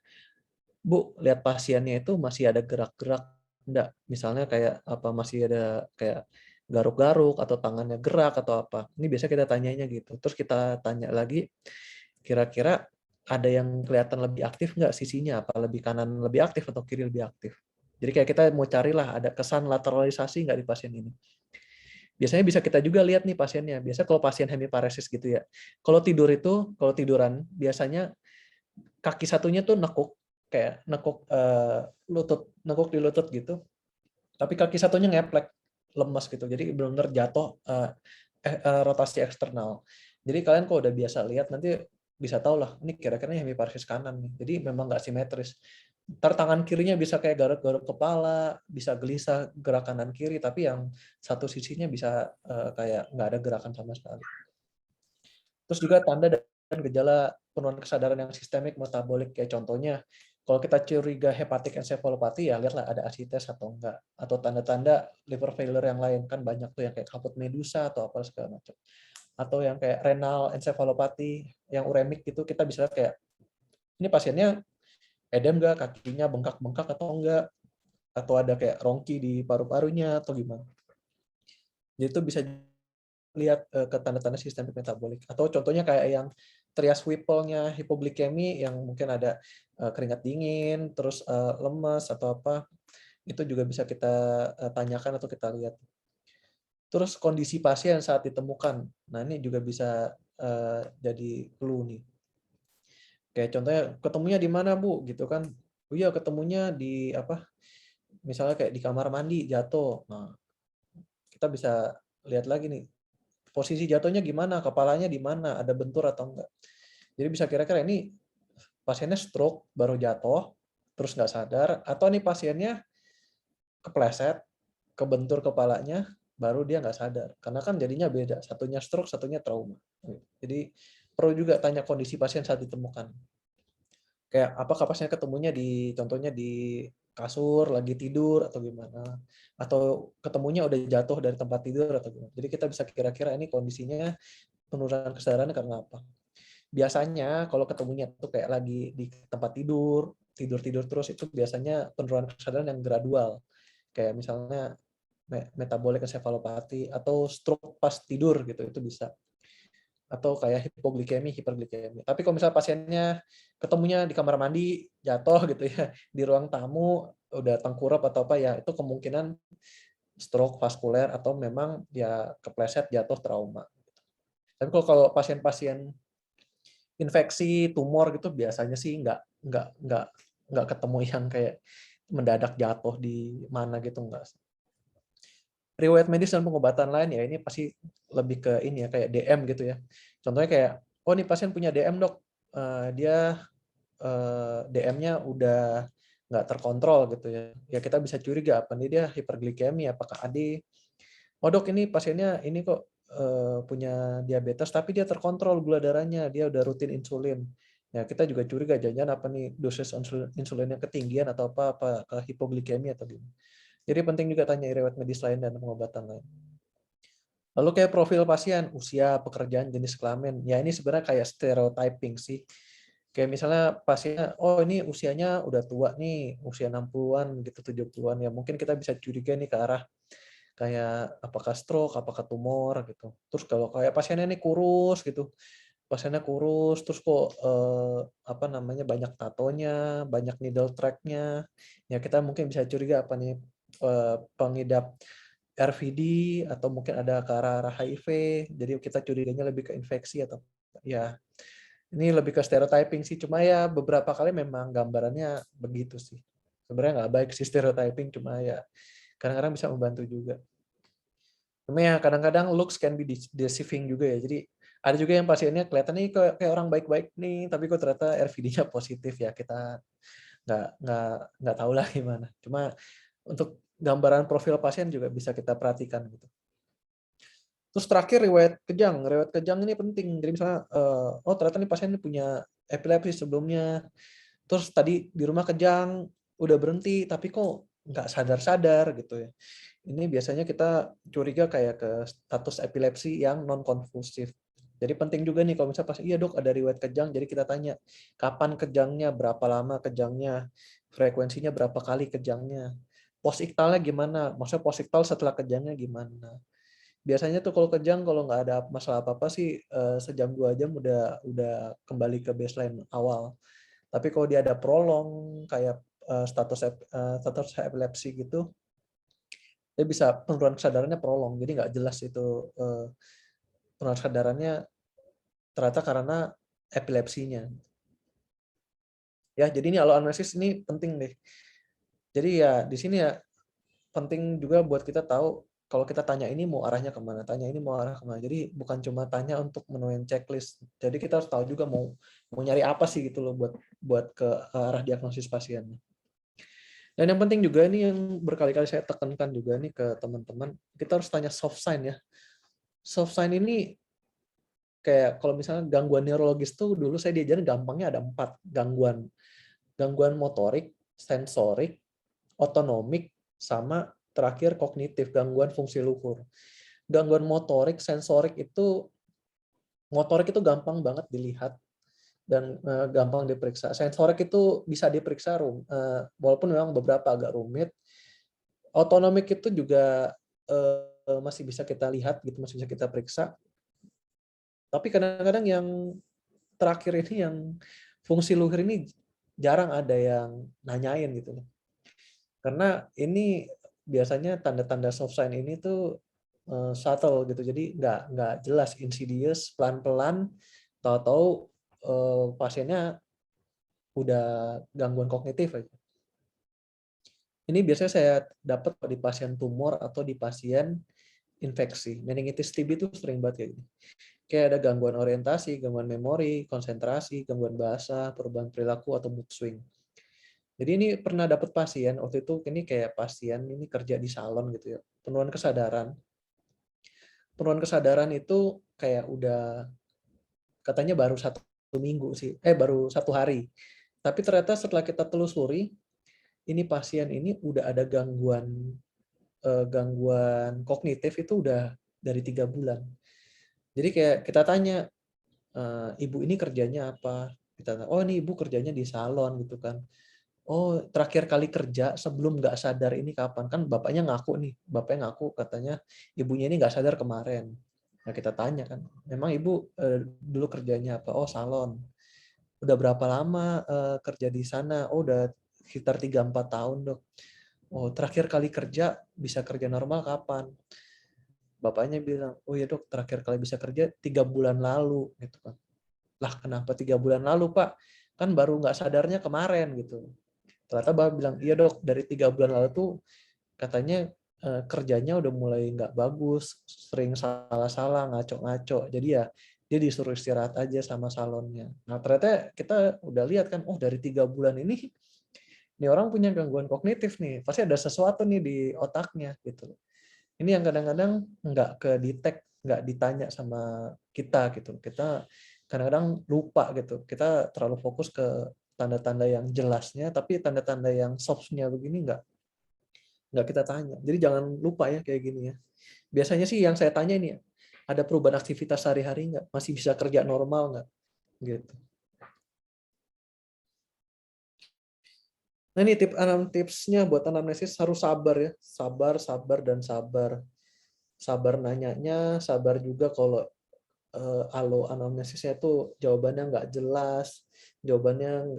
Bu, lihat pasiennya itu masih ada gerak-gerak enggak? Misalnya kayak apa, masih ada kayak garuk-garuk atau tangannya gerak atau apa. Ini biasa kita tanyanya gitu. Terus kita tanya lagi, kira-kira ada yang kelihatan lebih aktif nggak sisinya? Apa lebih kanan lebih aktif atau kiri lebih aktif? Jadi kayak kita mau carilah ada kesan lateralisasi nggak di pasien ini. Biasanya bisa kita juga lihat nih pasiennya. Biasa kalau pasien hemiparesis gitu ya. Kalau tiduran, biasanya kaki satunya tuh nekuk, kayak nekuk nekuk di lutut gitu. Tapi kaki satunya ngeplek, lemas gitu. Jadi benar-benar jatuh rotasi eksternal. Jadi kalian kalau udah biasa lihat nanti bisa tahu lah, ini kira-kira hemiparesis kanan nih. Jadi memang nggak simetris. Ntar tangan kirinya bisa kayak garuk-garuk kepala, bisa gelisah gerak kanan kiri, tapi yang satu sisinya bisa kayak nggak ada gerakan sama sekali. Terus juga tanda dan gejala penurunan kesadaran yang sistemik metabolik, kayak contohnya kalau kita curiga hepatic encephalopathy ya lihatlah ada asites atau enggak, atau tanda-tanda liver failure yang lain kan banyak tuh yang kayak kaput medusa atau apa segala macam, atau yang kayak renal encephalopathy yang uremik gitu, kita bisa lihat kayak ini pasiennya edem nggak, kakinya bengkak-bengkak atau enggak, atau ada kayak rongki di paru-parunya atau gimana. Jadi itu bisa lihat ke tanda-tanda sistemik metabolik. Atau contohnya kayak yang trias Whipple-nya hipoglikemi yang mungkin ada keringat dingin, terus lemas atau apa, itu juga bisa kita tanyakan atau kita lihat. Terus kondisi pasien saat ditemukan. Nah, ini juga bisa jadi clue nih. Kayak contohnya ketemunya di mana, Bu? Gitu kan. Oh iya, ketemunya di apa? Misalnya kayak di kamar mandi jatuh. Nah, kita bisa lihat lagi nih posisi jatuhnya gimana, kepalanya di mana, ada bentur atau enggak. Jadi bisa kira-kira ini pasiennya stroke baru jatuh terus nggak sadar, atau nih pasiennya kepleset, kebentur kepalanya baru dia nggak sadar. Karena kan jadinya beda, satunya stroke, satunya trauma. Jadi perlu juga tanya kondisi pasien saat ditemukan. Kayak apakah pasien ketemunya di contohnya di kasur lagi tidur atau gimana, atau ketemunya udah jatuh dari tempat tidur atau gimana. Jadi kita bisa kira-kira ini kondisinya penurunan kesadaran karena apa. Biasanya kalau ketemunya tuh kayak lagi di tempat tidur, tidur-tidur terus, itu biasanya penurunan kesadaran yang gradual. kayak misalnya metabolic encephalopathy atau stroke pas tidur gitu, itu bisa. Atau kayak hipoglikemi, hiperglikemi. Tapi kalau misalnya pasiennya ketemunya di kamar mandi, jatuh gitu ya, di ruang tamu, udah tengkurap atau apa ya, itu kemungkinan stroke vaskuler atau memang ya kepleset jatuh trauma. Tapi kalau pasien-pasien infeksi, tumor gitu biasanya sih nggak ketemu yang kayak mendadak jatuh di mana gitu, enggak. Riwayat medis dan pengobatan lain ya ini pasti lebih ke ini ya kayak DM gitu ya. Contohnya kayak, oh nih pasien punya DM dok, dia DM-nya udah nggak terkontrol gitu ya. Ya kita bisa curiga apa nih dia hiperglikemi, apakah AD. Oh dok ini pasiennya ini kok punya diabetes tapi dia terkontrol gula darahnya, dia udah rutin insulin. Ya kita juga curiga jangan-jangan apa nih dosis insulinnya ketinggian atau apa ke hipoglikemi atau gimana. Jadi penting juga tanya riwayat medis lain dan pengobatan lain. Lalu kayak profil pasien, usia, pekerjaan, jenis kelamin. Ya ini sebenarnya kayak stereotyping sih. Kayak misalnya pasiennya, oh ini usianya udah tua nih, usia 60-an gitu, 70-an. Ya mungkin kita bisa curiga nih ke arah kayak apakah stroke, apakah tumor gitu. Terus kalau kayak pasiennya ini kurus gitu, pasiennya kurus, terus kok apa namanya banyak tatonya, banyak needle track-nya, ya kita mungkin bisa curiga apa nih pengidap RVD atau mungkin ada ke arah HIV, jadi kita curiganya lebih ke infeksi atau ya ini lebih ke stereotyping sih, cuma ya beberapa kali memang gambarannya begitu sih. Sebenarnya nggak baik sih stereotyping, cuma ya kadang-kadang bisa membantu juga. Cuma ya kadang-kadang looks can be deceiving juga ya. Jadi ada juga yang pasiennya kelihatan nih kayak orang baik-baik nih, tapi kok ternyata RVD-nya positif ya. Kita nggak tahu lah gimana. Cuma untuk gambaran profil pasien juga bisa kita perhatikan gitu. Terus terakhir riwayat kejang ini penting. Jadi misalnya, oh ternyata nih pasien ini punya epilepsi sebelumnya. Terus tadi di rumah kejang, udah berhenti, tapi kok nggak sadar-sadar gitu ya. Ini biasanya kita curiga kayak ke status epilepsi yang non-konvulsif. Jadi penting juga nih kalau misalnya pas iya dok ada riwayat kejang, jadi kita tanya kapan kejangnya, berapa lama kejangnya, frekuensinya berapa kali kejangnya, postiktalnya gimana, maksudnya postiktal setelah kejangnya gimana. Biasanya tuh kalau kejang kalau nggak ada masalah apa-apa sih sejam 2 jam udah kembali ke baseline awal. Tapi kalau dia ada prolong kayak status epilepsi gitu, dia bisa penurunan kesadarannya prolong, jadi nggak jelas itu penurunan kesadarannya ternyata karena epilepsinya. Ya, jadi ini aloanamnesis ini penting deh. Jadi ya di sini ya penting juga buat kita tahu kalau kita tanya ini mau arahnya kemana, tanya ini mau arah kemana. Jadi bukan cuma tanya untuk menuin checklist. Jadi kita harus tahu juga mau nyari apa sih gitu loh buat ke arah diagnosis pasiennya. Dan yang penting juga ini yang berkali-kali saya tekankan juga nih ke teman-teman, kita harus tanya soft sign ya. Soft sign ini kayak kalau misalnya gangguan neurologis tuh dulu saya diajarin gampangnya ada 4 gangguan. Gangguan motorik, sensorik, otonomik, sama terakhir kognitif, gangguan fungsi luhur. Gangguan motorik itu gampang banget dilihat dan gampang diperiksa. Sensorik itu bisa diperiksa walaupun memang beberapa agak rumit. Otonomik itu juga masih bisa kita lihat gitu, masih bisa kita periksa. Tapi kadang-kadang yang terakhir ini yang fungsi luhur ini jarang ada yang nanyain gitu loh. Karena ini biasanya tanda-tanda soft sign ini tuh subtle gitu. Jadi nggak jelas, insidious, pelan-pelan, tahu-tahu pasiennya udah gangguan kognitif aja. Ini biasanya saya dapat di pasien tumor atau di pasien infeksi. Meningitis TB itu sering banget kayak gini. Kayak ada gangguan orientasi, gangguan memori, konsentrasi, gangguan bahasa, perubahan perilaku, atau mood swing. Jadi ini pernah dapat pasien, waktu itu ini kayak pasien ini kerja di salon gitu ya. Penurunan kesadaran. Penurunan kesadaran itu kayak udah katanya baru 1 minggu sih, baru 1 hari. Tapi ternyata setelah kita telusuri, ini pasien ini udah ada gangguan kognitif itu udah dari 3 bulan. Jadi kayak kita tanya, ibu ini kerjanya apa? Kita tanya, oh ini ibu kerjanya di salon gitu kan. oh terakhir kali kerja sebelum nggak sadar ini kapan? Kan bapaknya ngaku katanya ibunya ini nggak sadar kemarin. Nah kita tanya kan, memang ibu dulu kerjanya apa? Oh salon. Udah berapa lama kerja di sana? Oh udah sekitar 3-4 tahun dok. Oh terakhir kali kerja bisa kerja normal kapan? Bapaknya bilang, oh ya dok terakhir kali bisa kerja 3 bulan lalu gitu kan. Lah kenapa 3 bulan lalu pak? Kan baru nggak sadarnya kemarin gitu. Ternyata bapak bilang, iya dok dari 3 bulan lalu tuh katanya kerjanya udah mulai nggak bagus, sering salah-salah, ngaco-ngaco. Jadi ya dia disuruh istirahat aja sama salonnya. Nah ternyata kita udah lihat kan, oh dari 3 bulan ini orang punya gangguan kognitif nih, pasti ada sesuatu nih di otaknya gitu. Ini yang kadang-kadang nggak ke detect, nggak ditanya sama kita gitu. Kita kadang-kadang lupa gitu. Kita terlalu fokus ke tanda-tanda yang jelasnya, tapi tanda-tanda yang soft-nya begini nggak kita tanya. Jadi jangan lupa ya kayak gini ya. Biasanya sih yang saya tanya ini ya, ada perubahan aktivitas sehari-hari nggak? Masih bisa kerja normal nggak? Gitu. Nah ini tipsnya buat anamnesis harus sabar ya. Sabar, sabar, dan sabar. Sabar nanyanya, sabar juga kalau alo anamnesisnya itu jawabannya nggak jelas, jawabannya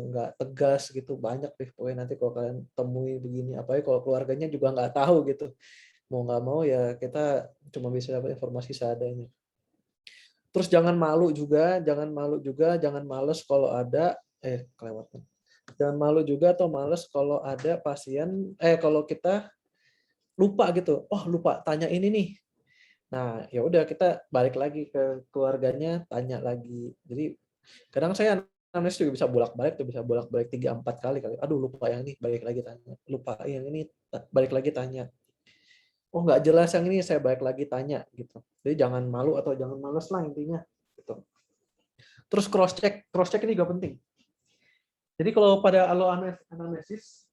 nggak tegas gitu, banyak deh pokoknya nanti kalau kalian temui begini, apalagi kalau keluarganya juga nggak tahu gitu, mau nggak mau ya kita cuma bisa dapat informasi seadanya. Terus jangan males kalau ada kelewatan. Jangan malu juga atau males kalau ada pasien kalau kita lupa gitu, oh lupa tanya ini nih. Nah, ya udah kita balik lagi ke keluarganya, tanya lagi. Jadi kadang saya anamnesis juga bisa bolak-balik tuh, bisa bolak-balik 3-4 kali. Aduh, lupa yang ini, balik lagi tanya. Lupa yang ini, balik lagi tanya. Oh, nggak jelas yang ini, saya balik lagi tanya gitu. Jadi jangan malu atau jangan males lah intinya. Gitu. Terus cross check ini juga penting. Jadi kalau pada anamnesis,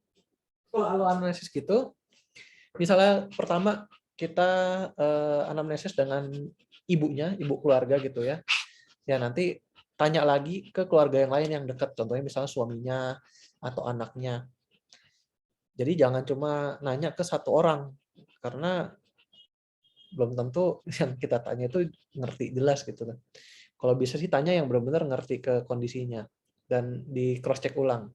kalau alo anamnesis gitu, misalnya pertama kita anamnesis dengan ibunya, ibu keluarga gitu ya. Ya nanti tanya lagi ke keluarga yang lain yang dekat, contohnya misalnya suaminya atau anaknya. Jadi jangan cuma nanya ke satu orang, karena belum tentu yang kita tanya itu ngerti jelas gitu kan. Kalau bisa sih tanya yang benar-benar ngerti ke kondisinya dan di cross check ulang.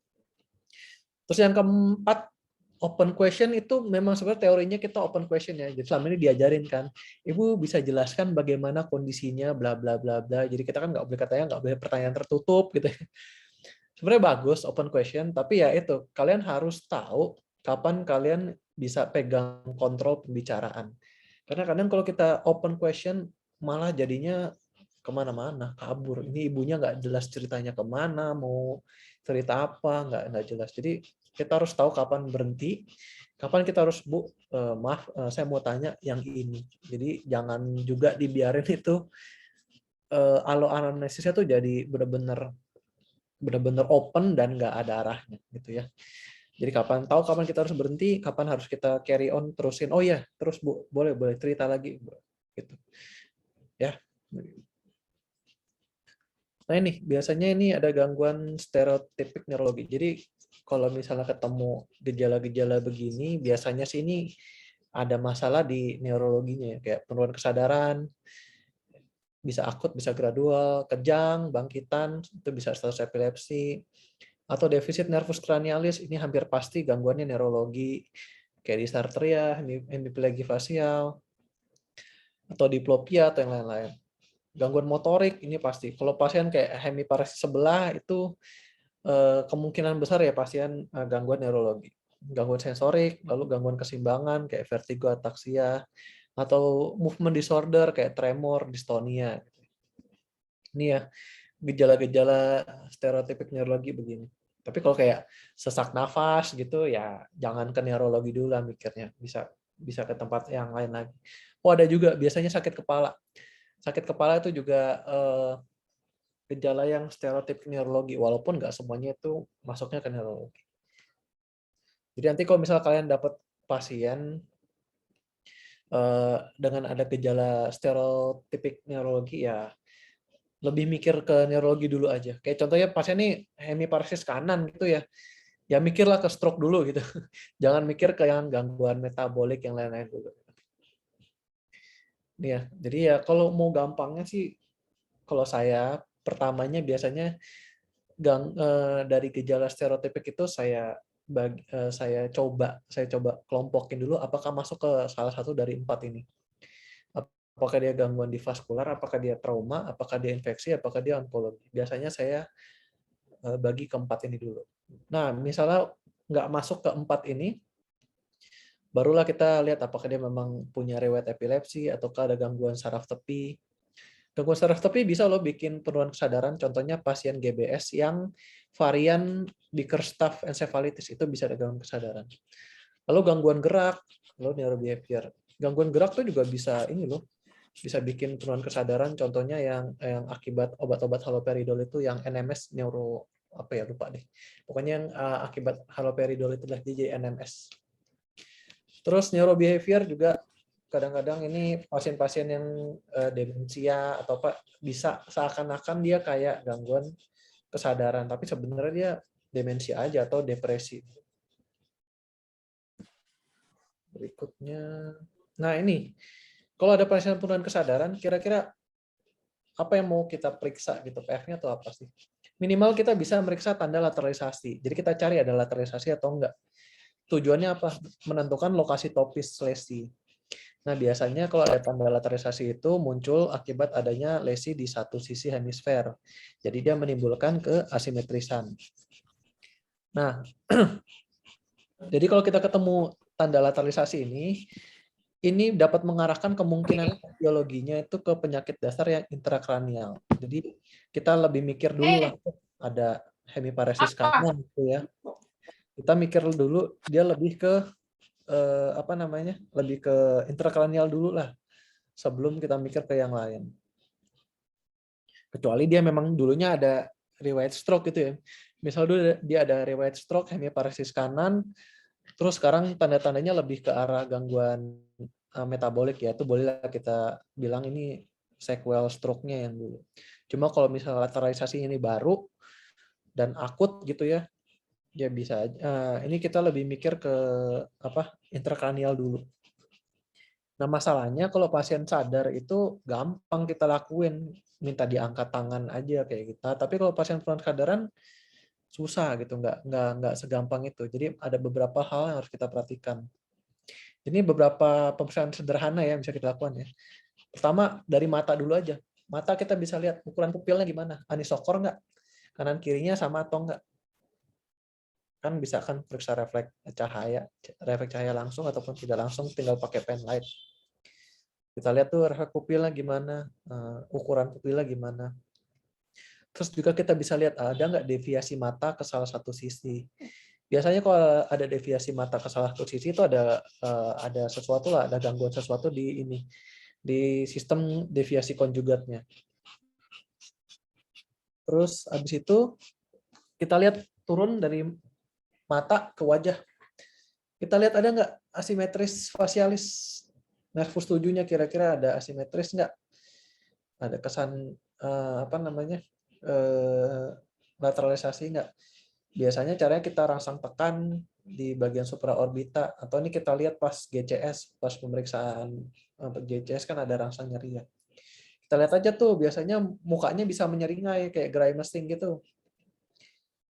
Terus yang keempat, open question itu memang sebenarnya teorinya kita open question ya. Jadi selama ini diajarin kan, Ibu bisa jelaskan bagaimana kondisinya bla bla bla bla. Jadi kita kan nggak boleh katanya nggak boleh pertanyaan tertutup gitu. Sebenarnya bagus open question, tapi ya itu kalian harus tahu kapan kalian bisa pegang kontrol pembicaraan. Karena kadang kalau kita open question malah jadinya kemana-mana, kabur. Ini ibunya nggak jelas ceritanya kemana, mau cerita apa, nggak jelas. Jadi kita harus tahu kapan berhenti, kapan kita harus maaf, saya mau tanya yang ini. Jadi jangan juga dibiarin itu alo anamnesisnya tuh jadi benar-benar open dan nggak ada arahnya gitu ya. Jadi kapan kita harus berhenti, kapan harus kita carry on terusin. Oh ya, terus Bu, boleh cerita lagi gitu. Ya. Nah ini biasanya ini ada gangguan stereotipik neurologi. Jadi kalau misalnya ketemu gejala-gejala begini, biasanya sih ini ada masalah di neurologinya ya, kayak penurunan kesadaran, bisa akut, bisa gradual, kejang, bangkitan, itu bisa status epilepsi, atau defisit nervus cranialis, ini hampir pasti gangguannya neurologi, kayak dysarthria, hemiplegia fasial, atau diplopia, atau yang lain-lain. Gangguan motorik, ini pasti. Kalau pasien kayak hemiparesis sebelah, itu kemungkinan besar ya pasien gangguan neurologi. Gangguan sensorik, lalu gangguan keseimbangan, kayak vertigo, ataksia, atau movement disorder, kayak tremor, dystonia. Ini ya, gejala-gejala stereotipik neurologi begini. Tapi kalau kayak sesak nafas gitu ya jangan ke neurologi dulu lah mikirnya. Bisa bisa ke tempat yang lain lagi. Oh ada juga biasanya sakit kepala. Sakit kepala itu juga gejala yang stereotip neurologi walaupun nggak semuanya itu masuknya ke neurologi. Jadi nanti kalau misal kalian dapat pasien dengan ada gejala stereotipik neurologi ya lebih mikir ke neurologi dulu aja. Kayak contohnya pasien ini hemiparesis kanan gitu ya. ya mikirlah ke stroke dulu gitu. Jangan mikir ke yang gangguan metabolik yang lain-lain dulu. Ya, jadi ya kalau mau gampangnya sih, kalau saya pertamanya biasanya dari gejala stereotipik itu saya coba kelompokin dulu apakah masuk ke salah satu dari 4 ini. Apakah dia gangguan di vaskular, apakah dia trauma, apakah dia infeksi, apakah dia onkologi. Biasanya saya bagi ke 4 ini dulu. Nah, misalnya nggak masuk ke 4 ini, barulah kita lihat apakah dia memang punya riwayat epilepsi ataukah ada gangguan saraf tepi. Gangguan saraf tepi bisa loh bikin penurunan kesadaran, contohnya pasien GBS yang varian Bickerstaff encephalitis itu bisa ada gangguan kesadaran. Lalu gangguan gerak, lalu neurobehavior. Gangguan gerak tuh juga bisa ini loh, bisa bikin penurunan kesadaran, contohnya yang akibat obat-obat haloperidol itu yang NMS neuro apa ya lupa deh. Pokoknya yang akibat haloperidol itu lah dia jadi NMS. Terus neurobehavior juga kadang-kadang ini pasien-pasien yang demensia atau apa bisa seakan-akan dia kayak gangguan kesadaran, tapi sebenarnya dia demensia aja atau depresi. Berikutnya, nah ini kalau ada pasien penurunan kesadaran, kira-kira apa yang mau kita periksa gitu, PF-nya atau apa sih? Minimal kita bisa meriksa tanda lateralisasi. Jadi kita cari ada lateralisasi atau enggak. Tujuannya apa? Menentukan lokasi topis lesi. Nah, biasanya kalau ada tanda lateralisasi itu muncul akibat adanya lesi di satu sisi hemisfer. Jadi dia menimbulkan keasimetrisan. Nah, jadi kalau kita ketemu tanda lateralisasi ini dapat mengarahkan kemungkinan biologinya itu ke penyakit dasar yang intrakranial. Jadi kita lebih mikir dulu lah, ada hemiparesis kanan gitu ya. Kita mikir dulu dia lebih ke apa namanya? Lebih ke intrakranial dulu lah sebelum kita mikir ke yang lain. Kecuali dia memang dulunya ada riwayat stroke gitu ya. Misal dulu dia ada riwayat stroke, hemiparesis kanan, terus sekarang tanda-tandanya lebih ke arah gangguan metabolik ya, itu bolehlah kita bilang ini sequel stroke-nya yang dulu. Cuma kalau misalnya lateralisasi ini baru dan akut gitu ya, ya bisa. Ini kita lebih mikir ke apa intrakranial dulu. Nah masalahnya kalau pasien sadar itu gampang kita lakuin, minta diangkat tangan aja kayak kita. Tapi kalau pasien penurunan kesadaran susah gitu, nggak segampang itu. Jadi ada beberapa hal yang harus kita perhatikan. Ini beberapa pemeriksaan sederhana ya yang bisa kita lakukan ya. Pertama dari mata dulu aja. Mata kita bisa lihat ukuran pupilnya gimana, anisokor nggak, kanan kirinya sama atau nggak. Kan bisa kan periksa refleks cahaya langsung ataupun tidak langsung, tinggal pakai pen light. Kita lihat tuh refleks pupilnya gimana, ukuran pupilnya gimana. Terus juga kita bisa lihat ada nggak deviasi mata ke salah satu sisi. Biasanya kalau ada deviasi mata ke salah satu sisi itu ada sesuatu lah, ada gangguan sesuatu di sistem deviasi konjugatnya. Terus habis itu kita lihat turun dari mata ke wajah. Kita lihat ada nggak asimetris facialis. Nervus 7-nya kira-kira ada asimetris nggak? Ada kesan apa namanya lateralisasi nggak? Biasanya caranya kita rangsang tekan di bagian supraorbita, atau ini kita lihat pas GCS, pas pemeriksaan GCS kan ada rangsang nyeri ya. Kita lihat aja tuh, biasanya mukanya bisa menyeringai kayak grimacing gitu.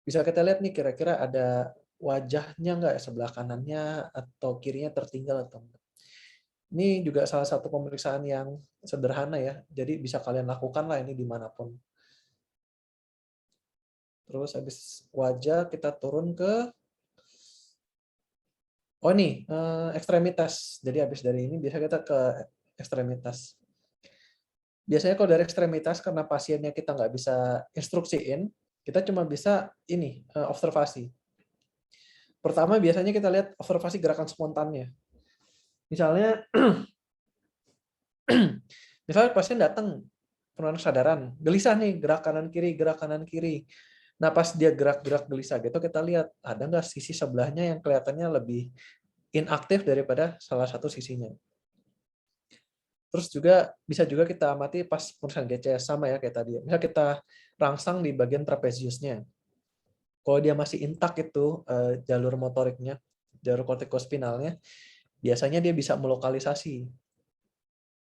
Bisa kita lihat nih kira-kira ada wajahnya nggak, sebelah kanannya atau kirinya tertinggal atau enggak. Ini juga salah satu pemeriksaan yang sederhana ya, jadi bisa kalian lakukan lah ini dimanapun. Terus habis wajah kita turun ke ekstremitas. Jadi habis dari ini biasa kita ke ekstremitas. Biasanya kalau dari ekstremitas karena pasiennya kita nggak bisa instruksiin, kita cuma bisa observasi. Pertama biasanya kita lihat observasi gerakan spontannya. Misalnya misalnya pasien datang penurunan kesadaran, gelisah nih, gerak kanan kiri, gerak kanan kiri. Nah pas dia gerak-gerak gelisah gitu, kita lihat ada nggak sisi sebelahnya yang kelihatannya lebih inaktif daripada salah satu sisinya. Terus juga bisa juga kita amati pas pemeriksaan GCS sama ya kayak tadi. Misal kita rangsang di bagian trapeziusnya. Kalau dia masih intak itu jalur motoriknya, jalur kortikospinalnya, biasanya dia bisa melokalisasi.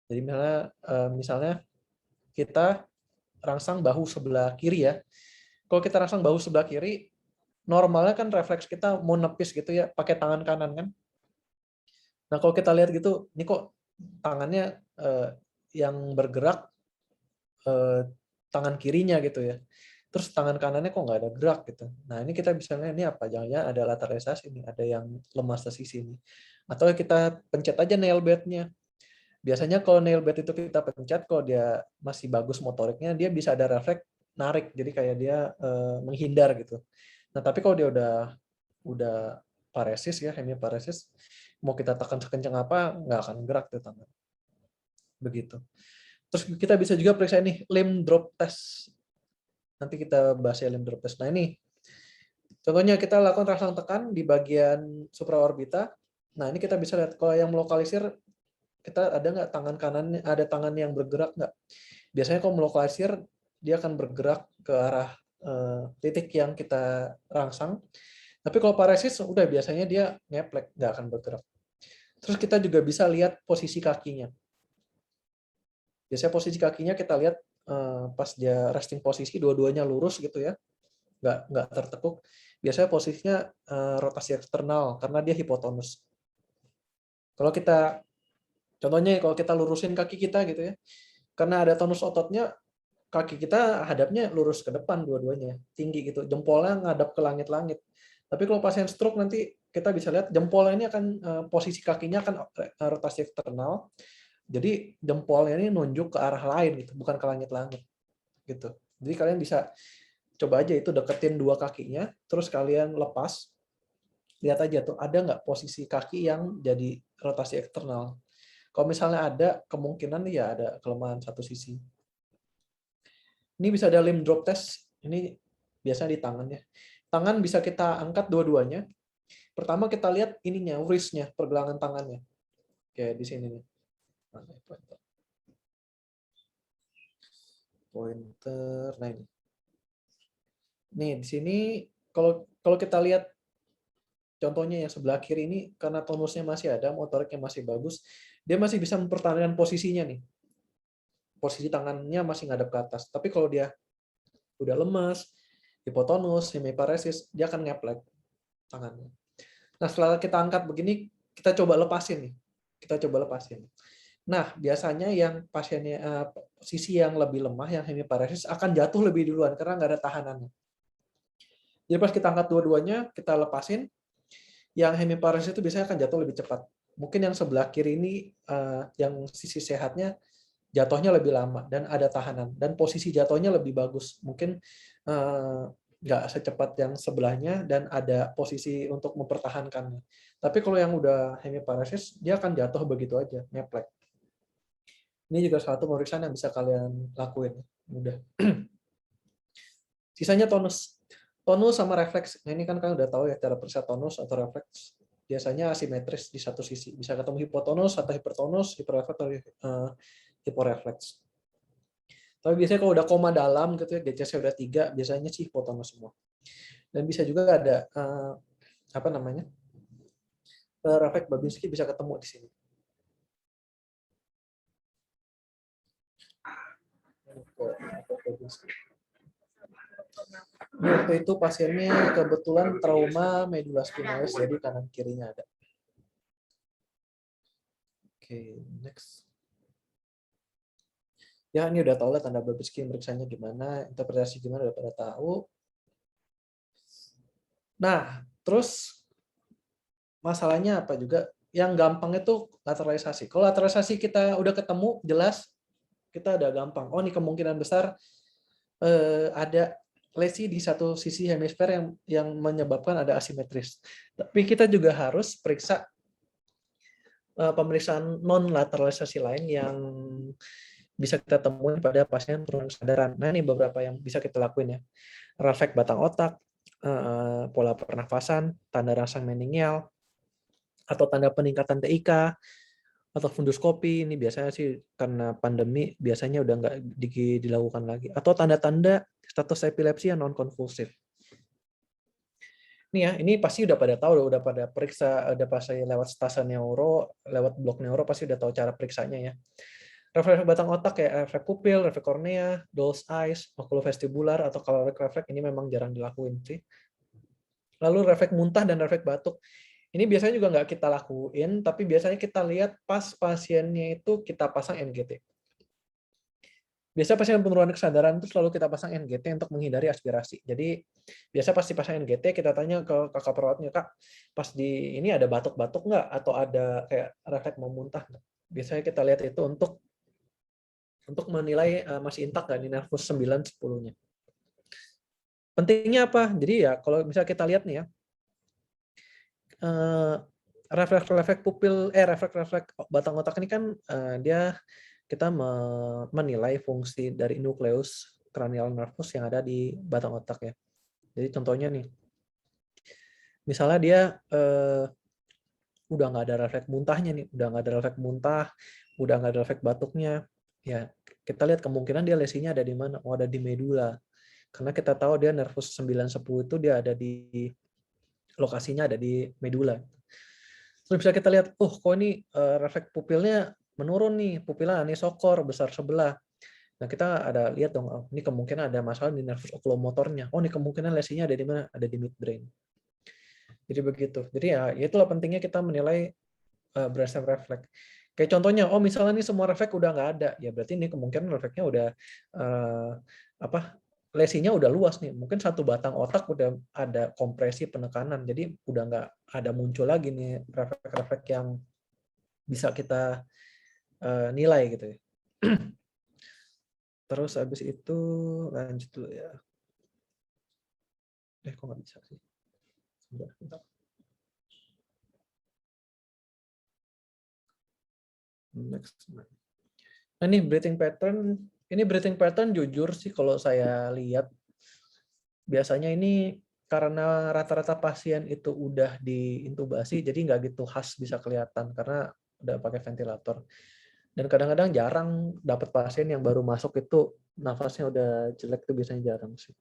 Jadi misalnya kita rangsang bahu sebelah kiri ya. Kalau kita rangsang bahu sebelah kiri, normalnya kan refleks kita mau nepis gitu ya, pakai tangan kanan kan. Nah kalau kita lihat gitu, ini kok tangannya yang bergerak tangan kirinya gitu ya. Terus tangan kanannya kok nggak ada gerak gitu. Nah ini kita bisa lihat ini apa? Jangan-jangan ada lateralisasi nih, ada yang lemas di sisi ini. Atau kita pencet aja nail bed-nya. Biasanya kalau nail bed itu kita pencet, kalau dia masih bagus motoriknya, dia bisa ada refleks narik, jadi kayak dia menghindar gitu. Nah tapi kalau dia udah paresis ya, hemiparesis, mau kita tekan sekencang apa, nggak akan gerak tuh tangan. Begitu. Terus kita bisa juga periksa ini limb drop test. Nanti kita bahas ya limb drop test. Nah ini, contohnya kita lakukan rangsang tekan di bagian supraorbita. Nah ini kita bisa lihat kalau yang melokalisir, kita ada nggak tangan kanannya, ada tangan yang bergerak nggak? Biasanya kalau melokalisir, dia akan bergerak ke arah titik yang kita rangsang. Tapi kalau paresis, udah biasanya dia ngeplek, nggak akan bergerak. Terus kita juga bisa lihat posisi kakinya. Biasanya posisi kakinya kita lihat pas dia resting posisi, dua-duanya lurus gitu ya, nggak tertekuk. Biasanya posisinya rotasi eksternal, karena dia hipotonus. Kalau kita, contohnya kalau kita lurusin kaki kita gitu ya, karena ada tonus ototnya, kaki kita hadapnya lurus ke depan dua-duanya, tinggi gitu, jempolnya ngadap ke langit-langit. Tapi kalau pasien stroke nanti kita bisa lihat jempolnya ini akan posisi kakinya akan rotasi eksternal. Jadi jempolnya ini nunjuk ke arah lain gitu, bukan ke langit-langit gitu. Jadi kalian bisa coba aja itu deketin dua kakinya, terus kalian lepas, lihat aja tuh ada nggak posisi kaki yang jadi rotasi eksternal. Kalau misalnya ada, kemungkinan ya ada kelemahan satu sisi. Ini bisa ada limb drop test. Ini biasanya di tangan ya. Tangan bisa kita angkat dua-duanya. Pertama kita lihat ininya, wrist-nya, pergelangan tangannya. Kayak di sini nih. Pointer. Nah ini. Nih di sini kalau kita lihat contohnya yang sebelah kiri ini, karena tonusnya masih ada, motoriknya masih bagus, dia masih bisa mempertahankan posisinya nih. Posisi tangannya masih ngadep ke atas. Tapi kalau dia udah lemas, hipotonus, hemiparesis, dia akan ngeplek tangannya. Nah, setelah kita angkat begini, kita coba lepasin nih. Kita coba lepasin. Nah, biasanya yang pasiennya sisi yang lebih lemah, yang hemiparesis, akan jatuh lebih duluan karena nggak ada tahanannya. Jadi pas kita angkat dua-duanya, kita lepasin, yang hemiparesis itu biasanya akan jatuh lebih cepat. Mungkin yang sebelah kiri ini, yang sisi sehatnya, jatuhnya lebih lama dan ada tahanan. Dan posisi jatuhnya lebih bagus. Mungkin nggak secepat yang sebelahnya dan ada posisi untuk mempertahankannya. Tapi kalau yang udah hemiparesis, dia akan jatuh begitu aja, ngeplek. Ini juga satu pemeriksaan yang bisa kalian lakuin. Mudah. Sisanya tonus. Tonus sama refleks. Nah, ini kan kalian udah tahu ya cara periksa tonus atau refleks. Biasanya asimetris di satu sisi. Bisa ketemu hipotonus atau hipertonus, hiperrefleks atau hiporefleks. Tapi biasanya kalau udah koma dalam gitu ya, GCS udah 3, biasanya sih hipotonus semua. Dan bisa juga ada refleks Babinski bisa ketemu di sini. Waktu itu pasiennya kebetulan trauma medula spinalis, jadi kanan kirinya ada. Oke, next. Ya, ini udah tahu lah tanda Babinski meriksanya gimana, interpretasi gimana udah pada tahu. Nah, terus masalahnya apa juga? Yang gampang itu lateralisasi. Kalau lateralisasi kita udah ketemu, jelas kita udah gampang. Oh, ini kemungkinan besar ada lesi di satu sisi hemisfer yang menyebabkan ada asimetris. Tapi kita juga harus periksa pemeriksaan non lateralisasi lain yang bisa kita temuin pada pasien penurunan kesadaran. Nah, ini beberapa yang bisa kita lakuin ya. Refleks batang otak, pola pernafasan, tanda rangsang meningeal, atau tanda peningkatan TIK, atau funduskopi. Ini biasanya sih karena pandemi biasanya udah nggak dilakukan lagi. Atau tanda-tanda status epilepsi yang non-konvulsif. Nih ya, ini pasti udah pada tahu, udah pada periksa, udah pasti lewat stase neuro, lewat blok neuro pasti udah tahu cara periksanya ya. Refleks batang otak kayak refleks pupil, refleks kornea, doll's eyes, oculovestibular, atau caloric refleks ini memang jarang dilakuin sih. Lalu refleks muntah dan refleks batuk. Ini biasanya juga nggak kita lakuin, tapi biasanya kita lihat pas pasiennya itu kita pasang NGT. Biasa pasien penurunan kesadaran itu selalu kita pasang NGT untuk menghindari aspirasi. Jadi biasa pasti pasang NGT, kita tanya ke kakak perawatnya, Kak, pas di ini ada batuk-batuk nggak? Atau ada kayak refleks mau muntah nggak? Biasanya kita lihat itu untuk menilai masih intak nggak di nervus 9-10-nya. Pentingnya apa? Jadi ya kalau misalnya kita lihat nih ya, refleks-refleks pupil, refleks-refleks batang otak ini kan dia kita menilai fungsi dari nukleus cranial nervus yang ada di batang otak ya. Jadi contohnya nih, misalnya dia udah nggak ada refleks muntahnya nih, udah nggak ada refleks muntah, udah nggak ada refleks batuknya, ya kita lihat kemungkinan dia lesinya ada di mana? Oh, ada di medula. Karena kita tahu dia nervus 9-10 itu dia ada di lokasinya ada di medula. Terus bisa kita lihat, oh kok ini refleks pupilnya menurun nih, pupilnya anisokor besar sebelah. Nah kita ada lihat dong, oh, ini kemungkinan ada masalah di nervus okulomotornya. Oh ini kemungkinan lesinya ada di mana? Ada di midbrain. Jadi begitu. Jadi ya itulah pentingnya kita menilai brainstem refleks. Kayak contohnya, oh misalnya ini semua refleks udah nggak ada, ya berarti ini kemungkinan refleksnya udah lesinya udah luas nih. Mungkin satu batang otak udah ada kompresi penekanan, jadi udah nggak ada muncul lagi nih refleks-refleks yang bisa kita nilai gitu ya. Terus habis itu lanjut dulu ya. Kok nggak bisa sih? Bentar. Next. Nah ini breathing pattern jujur sih kalau saya lihat biasanya ini karena rata-rata pasien itu udah diintubasi jadi nggak gitu khas bisa kelihatan karena udah pakai ventilator. Dan kadang-kadang jarang dapat pasien yang baru masuk itu nafasnya udah jelek, itu biasanya jarang sih.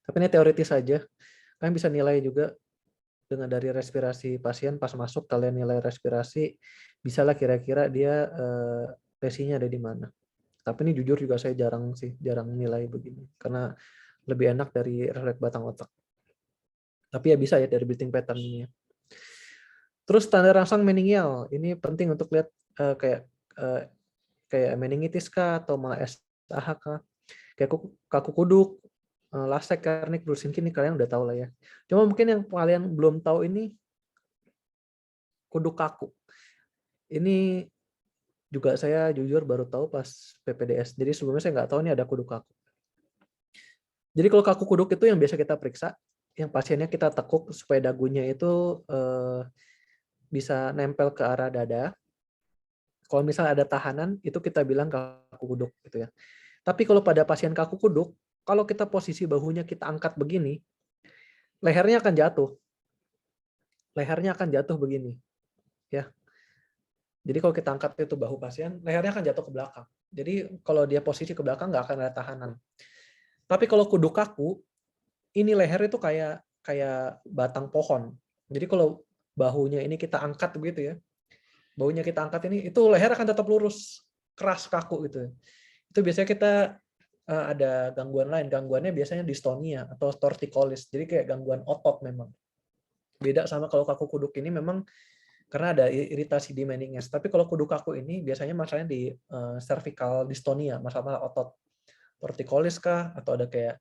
Tapi ini teoritis saja. Kalian bisa nilai juga dengan dari respirasi pasien pas masuk, kalian nilai respirasi, bisalah kira-kira dia lesinya ada di mana. Tapi ini jujur juga saya jarang nilai begini karena lebih enak dari refleks batang otak. Tapi ya bisa ya dari breathing pattern ini. Terus tanda rangsang meningial, ini penting untuk lihat kayak meningitis kah atau malah SAH kah, kayak kaku kuduk, lasek, karnik, Brushinski ini kalian udah tahu lah ya. Cuma mungkin yang kalian belum tahu ini kuduk kaku. Ini juga saya jujur baru tahu pas PPDS. Jadi sebelumnya saya nggak tahu ini ada kuduk kaku. Jadi kalau kaku kuduk itu yang biasa kita periksa, yang pasiennya kita tekuk supaya dagunya itu bisa nempel ke arah dada. Kalau misalnya ada tahanan, itu kita bilang kaku kuduk gitu ya. Tapi kalau pada pasien kaku kuduk, kalau kita posisi bahunya kita angkat begini, lehernya akan jatuh. Lehernya akan jatuh begini, ya. Jadi kalau kita angkat itu bahu pasien, lehernya akan jatuh ke belakang. Jadi kalau dia posisi ke belakang nggak akan ada tahanan. Tapi kalau kuduk kaku, ini leher itu kayak batang pohon. Jadi kalau bahunya ini kita angkat begitu ya, bahunya kita angkat ini, itu leher akan tetap lurus, keras kaku gitu. Itu biasanya kita ada gangguan lain. Gangguannya biasanya dystonia atau torticollis. Jadi kayak gangguan otot memang. Beda sama kalau kaku kuduk ini memang karena ada iritasi di meninges. Tapi kalau kuduk kaku ini biasanya masalahnya di cervical dystonia, masalah otot. Torticollis kah atau ada kayak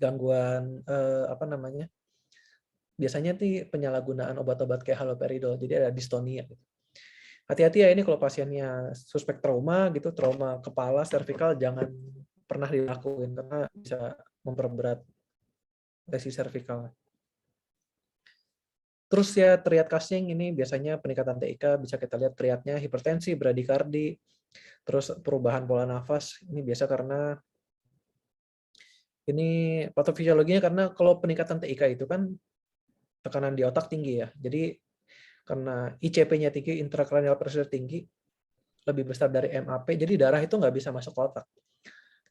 gangguan apa namanya? Biasanya penyalahgunaan obat-obat kayak haloperidol. Jadi ada dystonia. Hati-hati ya ini kalau pasiennya suspek trauma gitu, trauma kepala, cervical, jangan pernah dilakuin karena bisa memperberat lesi cervical. Terus ya triad casing ini biasanya peningkatan TIK, bisa kita lihat triadnya hipertensi, bradikardi, terus perubahan pola nafas. Ini biasa karena ini patofisiologinya karena kalau peningkatan TIK itu kan tekanan di otak tinggi ya. Jadi karena ICP-nya tinggi, intracranial pressure tinggi, lebih besar dari MAP, jadi darah itu nggak bisa masuk ke otak.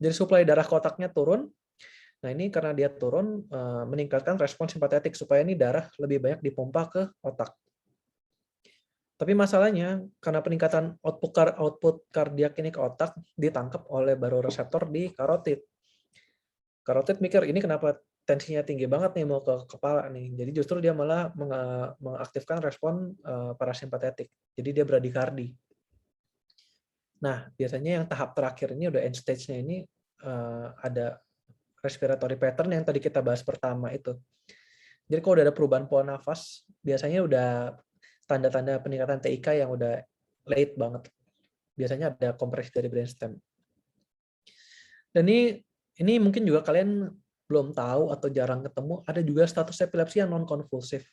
Jadi suplai darah ke otaknya turun, Nah, ini karena dia turun, meningkatkan respon simpatetik supaya ini darah lebih banyak dipompa ke otak. Tapi masalahnya, karena peningkatan output kardiak ini ke otak, ditangkap oleh baroreseptor di karotid. Karotid mikir, ini kenapa tensinya tinggi banget nih mau ke kepala nih. Jadi justru dia malah mengaktifkan respon parasimpatetik. Jadi dia bradikardi. Nah, biasanya yang tahap terakhir ini udah end stage-nya ini ada respiratory pattern yang tadi kita bahas pertama itu. Jadi kalau udah ada perubahan pola nafas, biasanya udah tanda-tanda peningkatan TIK yang udah late banget. Biasanya ada kompresi dari brainstem. Dan ini mungkin juga kalian belum tahu atau jarang ketemu, ada juga status epilepsi yang non-konvulsif.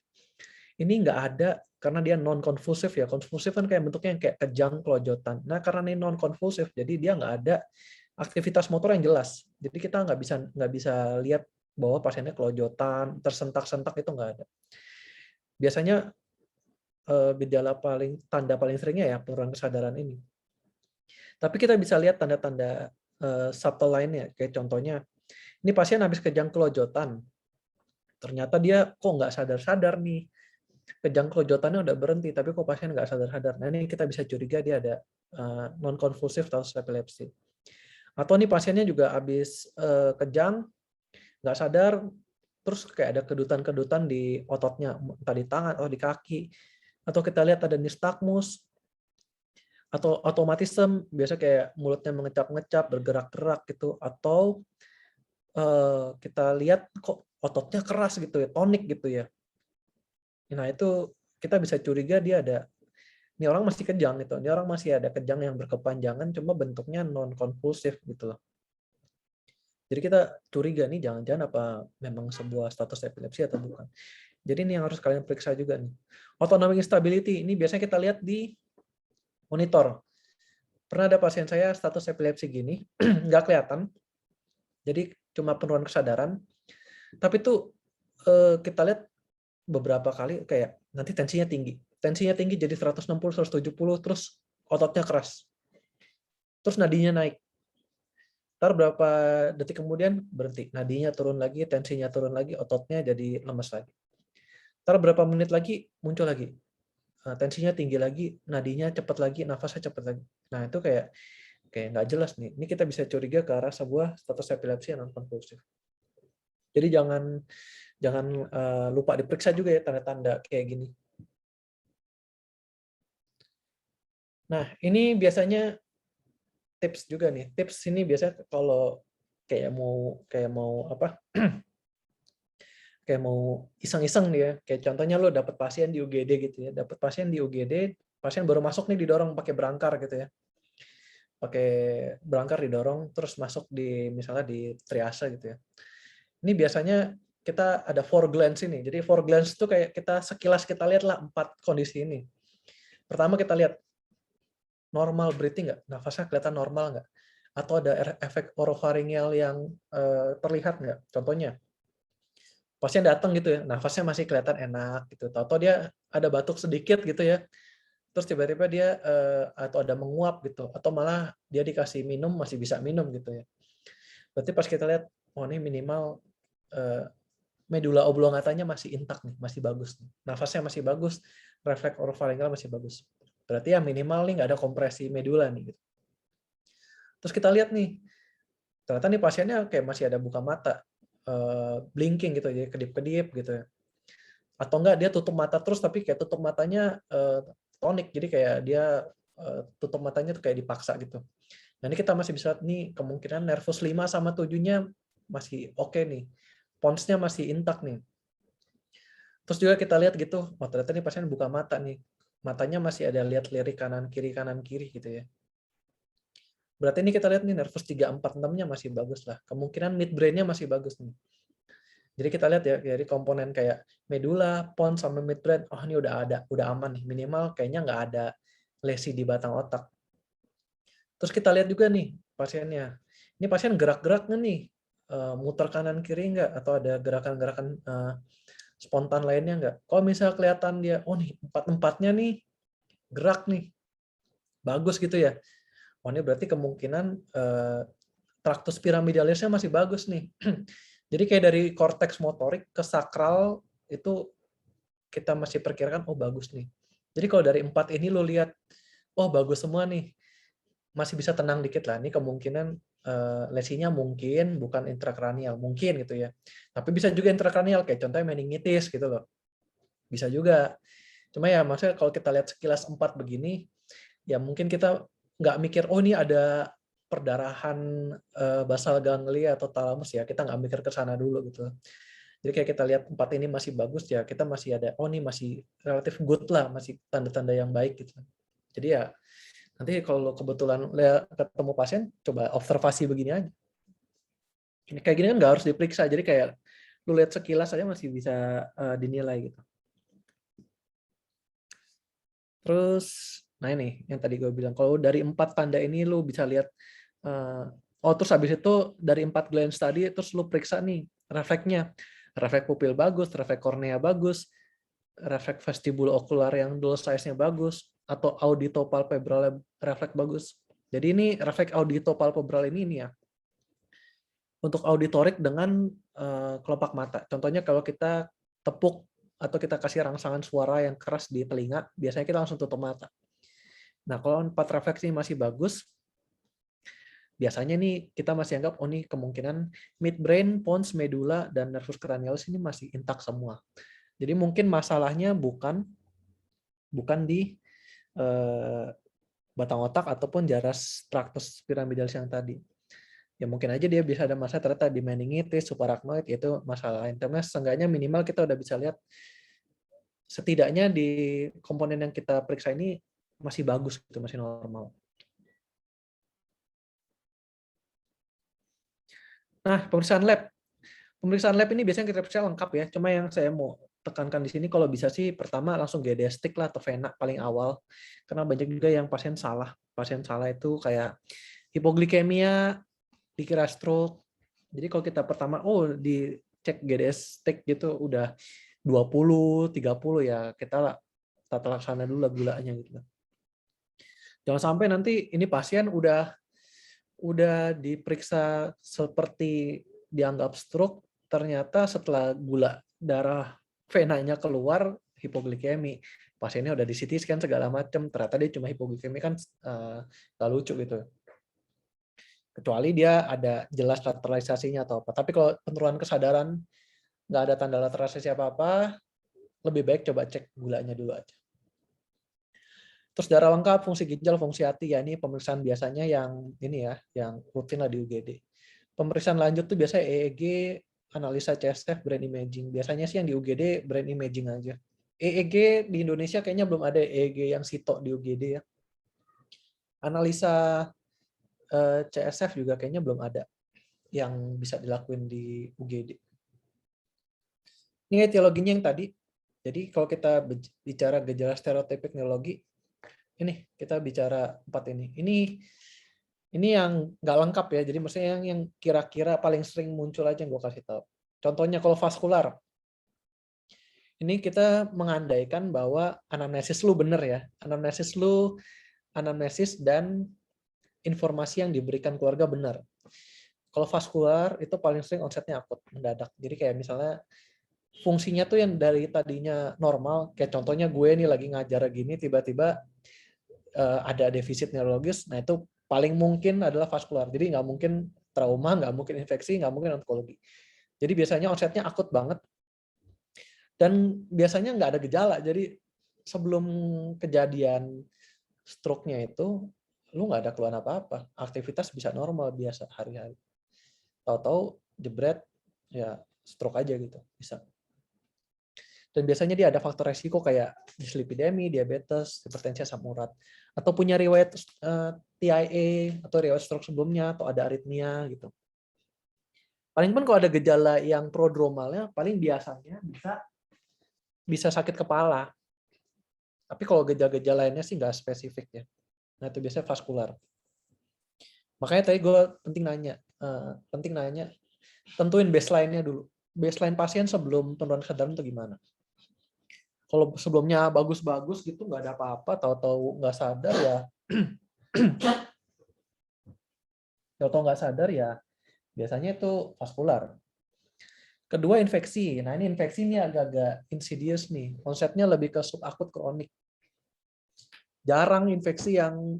Ini nggak ada karena dia non-konvulsif ya. Konvulsif kan kayak bentuknya yang kayak kejang, kelojotan. Nah, karena ini non-konvulsif, jadi dia nggak ada aktivitas motor yang jelas. Jadi kita nggak bisa lihat bahwa pasiennya kelojotan, tersentak-sentak, itu nggak ada. Biasanya tanda paling seringnya ya penurunan kesadaran ini. Tapi kita bisa lihat tanda-tanda subtle lainnya, kayak contohnya, ini pasien habis kejang kelojotan, ternyata dia kok nggak sadar-sadar nih, kejang kelojotannya udah berhenti, tapi kok pasien nggak sadar-sadar. Nah, ini kita bisa curiga dia ada non-convulsive status epilepsi. Atau nih pasiennya juga habis kejang, nggak sadar, terus kayak ada kedutan-kedutan di ototnya, entah di tangan atau di kaki, atau kita lihat ada nystagmus, atau automatism, biasa kayak mulutnya mengecap-ngecap, bergerak-gerak gitu, atau kita lihat kok ototnya keras gitu ya, tonik gitu ya. Nah, itu kita bisa curiga dia ada, ini orang masih kejang gitu, ini orang masih ada kejang yang berkepanjangan, cuma bentuknya non-konvulsif gitu loh. Jadi kita curiga nih, jangan-jangan apa memang sebuah status epilepsi atau bukan. Jadi ini yang harus kalian periksa juga nih. Autonomic instability, ini biasanya kita lihat di monitor. Pernah ada pasien saya status epilepsi gini, nggak kelihatan, jadi cuma penurunan kesadaran, tapi tuh kita lihat beberapa kali kayak nanti tensinya tinggi jadi 160, 170, terus ototnya keras, terus nadinya naik, ntar berapa detik kemudian berhenti, nadinya turun lagi, tensinya turun lagi, ototnya jadi lemes lagi, ntar berapa menit lagi muncul lagi, tensinya tinggi lagi, nadinya cepat lagi, nafasnya cepat lagi. Nah, itu kayak nggak jelas nih. Ini kita bisa curiga ke arah sebuah status epilepsi yang non-konvulsif. Jadi jangan lupa diperiksa juga ya tanda-tanda kayak gini. Nah, ini biasanya tips juga nih. Tips ini biasanya kalau kayak mau apa? Kayak mau iseng-iseng dia. Kayak contohnya lo dapet pasien di UGD gitu ya. Dapet pasien di UGD, pasien baru masuk nih didorong pakai berangkar gitu ya. Pakai berangkar didorong terus masuk di misalnya di triase gitu ya. Ini biasanya kita ada 4 glance ini. Jadi 4 glance itu kayak kita sekilas kita lihat lah 4 kondisi ini. Pertama kita lihat normal breathing nggak? Nafasnya kelihatan normal nggak? Atau ada efek orofaringeal yang terlihat nggak? Contohnya, pasien datang gitu ya, nafasnya masih kelihatan enak gitu. Tahu-tahu dia ada batuk sedikit gitu ya, terus tiba-tiba dia atau ada menguap gitu, atau malah dia dikasih minum masih bisa minum gitu ya. Berarti pas kita lihat, oh ini minimal medula oblongatanya masih intak nih, masih bagus. Nafasnya masih bagus, refleks orofaringeal masih bagus. Berarti ya minimal nih nggak ada kompresi medula nih. Gitu. Terus kita lihat nih, ternyata nih pasiennya kayak masih ada buka mata, blinking gitu, jadi kedip-kedip gitu ya. Atau enggak dia tutup mata terus tapi kayak tutup matanya tonik, jadi kayak dia tutup matanya tuh kayak dipaksa gitu. Nah, ini kita masih bisa nih kemungkinan nervus 5 sama 7-nya masih oke nih. Ponsnya masih intak nih. Terus juga kita lihat gitu, oh ternyata nih pasien buka mata nih. Matanya masih ada lihat lirik kanan kiri gitu ya. Berarti ini kita lihat nih nervus 3, 4, 6-nya masih bagus lah. Kemungkinan midbrain-nya masih bagus nih. Jadi kita lihat ya, dari komponen kayak medula, pons, sama midbrain, oh ini udah aman nih. Minimal kayaknya nggak ada lesi di batang otak. Terus kita lihat juga nih pasiennya. Ini pasien gerak-gerak nggak nih? Muter kanan kiri nggak? Atau ada gerakan-gerakan spontan lainnya nggak? Kalau misalnya kelihatan dia, oh nih empat-empatnya nih gerak nih, bagus gitu ya. Oh ini berarti kemungkinan traktus piramidalisnya masih bagus nih. Jadi kayak dari korteks motorik ke sakral itu kita masih perkirakan, oh bagus nih. Jadi kalau dari 4 ini lo lihat, oh bagus semua nih, masih bisa tenang dikit lah. Ini kemungkinan lesinya mungkin bukan intrakranial, mungkin gitu ya. Tapi bisa juga intrakranial, kayak contohnya meningitis gitu loh. Bisa juga. Cuma ya maksudnya kalau kita lihat sekilas 4 begini, ya mungkin kita nggak mikir, oh ini ada perdarahan basal ganglia atau talamus ya, kita nggak mikir ke sana dulu gitu. Jadi kayak kita lihat 4 ini masih bagus ya, kita masih ada, oh ini masih relatif good lah, masih tanda-tanda yang baik gitu. Jadi ya nanti kalau kebetulan ketemu pasien, coba observasi begini aja. Ini kayak gini kan nggak harus diperiksa, jadi kayak lu lihat sekilas aja masih bisa dinilai gitu. Terus, nah ini yang tadi gue bilang, kalau dari 4 tanda ini lu bisa lihat, terus habis itu dari 4 glance tadi, terus lu periksa nih refleksnya. Refleks pupil bagus, refleks kornea bagus, refleks vestibulo-okular yang dual size-nya bagus, atau auditopalpebral refleks bagus. Jadi ini refleks auditopalpebral ini ya, untuk auditorik dengan kelopak mata. Contohnya kalau kita tepuk atau kita kasih rangsangan suara yang keras di telinga, biasanya kita langsung tutup mata. Nah, kalau 4 refleks ini masih bagus, biasanya nih kita masih anggap, oh nih kemungkinan midbrain, pons, medula, dan nervus cranialis ini masih intak semua. Jadi mungkin masalahnya bukan di batang otak ataupun jaras tractus pyramidalis yang tadi. Ya mungkin aja dia bisa ada masalah ternyata di meningitis, subarachnoid, itu masalah lain. Tapi seenggaknya minimal kita udah bisa lihat setidaknya di komponen yang kita periksa ini masih bagus gitu, masih normal. Nah, pemeriksaan lab. Pemeriksaan lab ini biasanya kita periksa lengkap ya. Cuma yang saya mau tekankan di sini kalau bisa sih pertama langsung GD stick lah atau vena paling awal. Karena banyak juga yang pasien salah. Pasien salah itu kayak hipoglikemia, dikira stroke. Jadi kalau kita pertama dicek GDS stick gitu udah 20, 30 ya kita tata laksana dulu lah gulanya gitu. Jangan sampai nanti ini pasien udah diperiksa seperti dianggap stroke, ternyata setelah gula darah venanya keluar hipoglikemi. Pasiennya udah di CT scan segala macam, ternyata dia cuma hipoglikemi, kan nggak lucu gitu. Kecuali dia ada jelas lateralisasinya atau apa. Tapi kalau penurunan kesadaran nggak ada tanda lateralisasi apa-apa, lebih baik coba cek gulanya dulu aja. Terus darah lengkap, fungsi ginjal, fungsi hati, ya ini pemeriksaan biasanya yang ini ya, yang rutin lah di UGD. Pemeriksaan lanjut tuh biasanya EEG, analisa CSF, brain imaging. Biasanya sih yang di UGD brain imaging aja. EEG di Indonesia kayaknya belum ada EEG yang sitok di UGD ya. Analisa CSF juga kayaknya belum ada yang bisa dilakuin di UGD. Ini etiologinya yang tadi. Jadi kalau kita bicara gejala stereotipik neurologi, ini kita bicara 4 ini. Ini yang nggak lengkap ya. Jadi maksudnya yang kira-kira paling sering muncul aja yang gue kasih tahu. Contohnya kalau vaskular, ini kita mengandaikan bahwa anamnesis lu bener ya. Anamnesis dan informasi yang diberikan keluarga benar. Kalau vaskular itu paling sering onsetnya akut, mendadak. Jadi kayak misalnya fungsinya tuh yang dari tadinya normal, kayak contohnya gue nih lagi ngajar gini, tiba-tiba ada defisit neurologis, nah itu paling mungkin adalah vaskular. Jadi nggak mungkin trauma, nggak mungkin infeksi, nggak mungkin onkologi. Jadi biasanya onsetnya akut banget, dan biasanya nggak ada gejala. Jadi sebelum kejadian stroke-nya itu, lu nggak ada keluhan apa-apa. Aktivitas bisa normal, biasa, hari-hari. Tahu-tahu jebret, ya stroke aja gitu, bisa. Dan biasanya dia ada faktor resiko kayak dislipidemi, diabetes, hipertensi asam urat, atau punya riwayat TIA atau riwayat stroke sebelumnya, atau ada aritmia gitu. Paling pun kalau ada gejala yang prodromalnya, paling biasanya bisa sakit kepala. Tapi kalau gejala-gejala lainnya sih nggak spesifik ya. Nah itu biasanya vaskular. Makanya tadi gue penting nanya, tentuin baseline-nya dulu. Baseline pasien sebelum penurunan kesadaran itu gimana? Kalau sebelumnya bagus-bagus gitu, nggak ada apa-apa, tahu-tahu nggak sadar ya, tahu-tahu nggak sadar ya, biasanya itu vaskular. Kedua infeksi. Nah ini infeksi ini agak-agak insidious nih. Konsepnya lebih ke subakut kronik. Jarang infeksi yang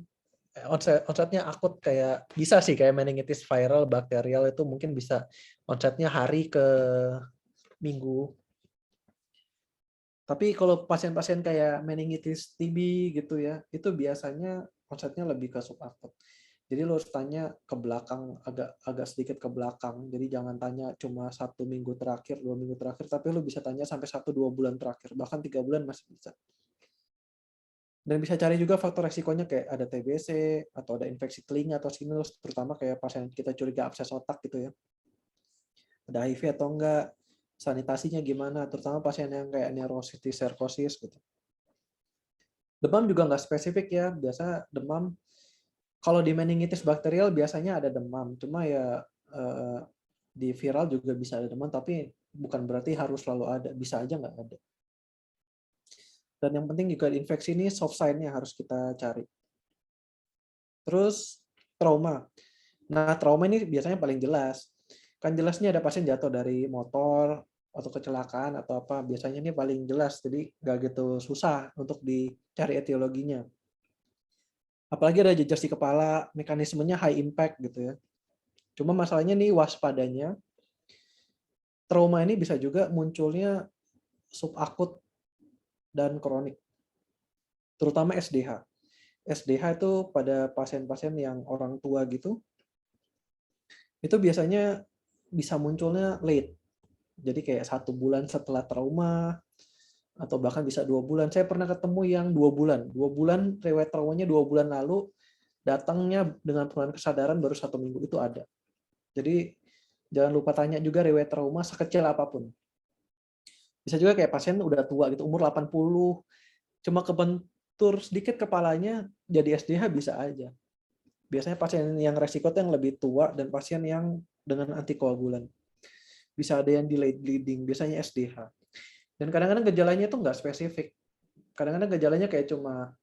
onsetnya akut kayak bisa sih kayak meningitis viral, bakterial itu mungkin bisa onsetnya hari ke minggu. Tapi kalau pasien-pasien kayak meningitis TB gitu ya, itu biasanya onsetnya lebih ke subakut. Jadi lo harus tanya ke belakang, agak sedikit ke belakang. Jadi jangan tanya cuma 1 minggu terakhir, 2 minggu terakhir, tapi lo bisa tanya sampai 1-2 bulan terakhir, bahkan 3 bulan masih bisa. Dan bisa cari juga faktor resikonya kayak ada TBC atau ada infeksi telinga atau sinus, terutama kayak pasien kita curiga abses otak gitu ya. Ada HIV atau enggak, sanitasinya gimana, terutama pasien yang kayak neurositis, serkosis gitu. Demam juga nggak spesifik ya, biasa demam. Kalau di meningitis bakterial biasanya ada demam, cuma ya di viral juga bisa ada demam, tapi bukan berarti harus selalu ada, bisa aja nggak ada. Dan yang penting juga infeksi ini soft sign-nya harus kita cari. Terus trauma. Nah, trauma ini biasanya paling jelas. Kan jelasnya ada pasien jatuh dari motor atau kecelakaan atau apa. Biasanya ini paling jelas, jadi nggak gitu susah untuk dicari etiologinya. Apalagi ada jejak di kepala, mekanismenya high impact gitu ya. Cuma masalahnya nih waspadanya, trauma ini bisa juga munculnya subakut dan kronik, terutama SDH. SDH itu pada pasien-pasien yang orang tua gitu, itu biasanya bisa munculnya late. Jadi kayak 1 bulan setelah trauma, atau bahkan bisa 2 bulan. Saya pernah ketemu yang 2 bulan. 2 bulan, riwayat traumanya 2 bulan lalu, datangnya dengan penurunan kesadaran baru 1 minggu, itu ada. Jadi jangan lupa tanya juga riwayat trauma sekecil apapun. Bisa juga kayak pasien udah tua gitu, umur 80, cuma kebentur sedikit kepalanya, jadi SDH bisa aja. Biasanya pasien yang resiko itu yang lebih tua dan pasien yang dengan antikoagulan. Bisa ada yang delayed bleeding, biasanya SDH. Dan kadang-kadang gejalanya itu nggak spesifik. Kadang-kadang gejalanya kayak cuma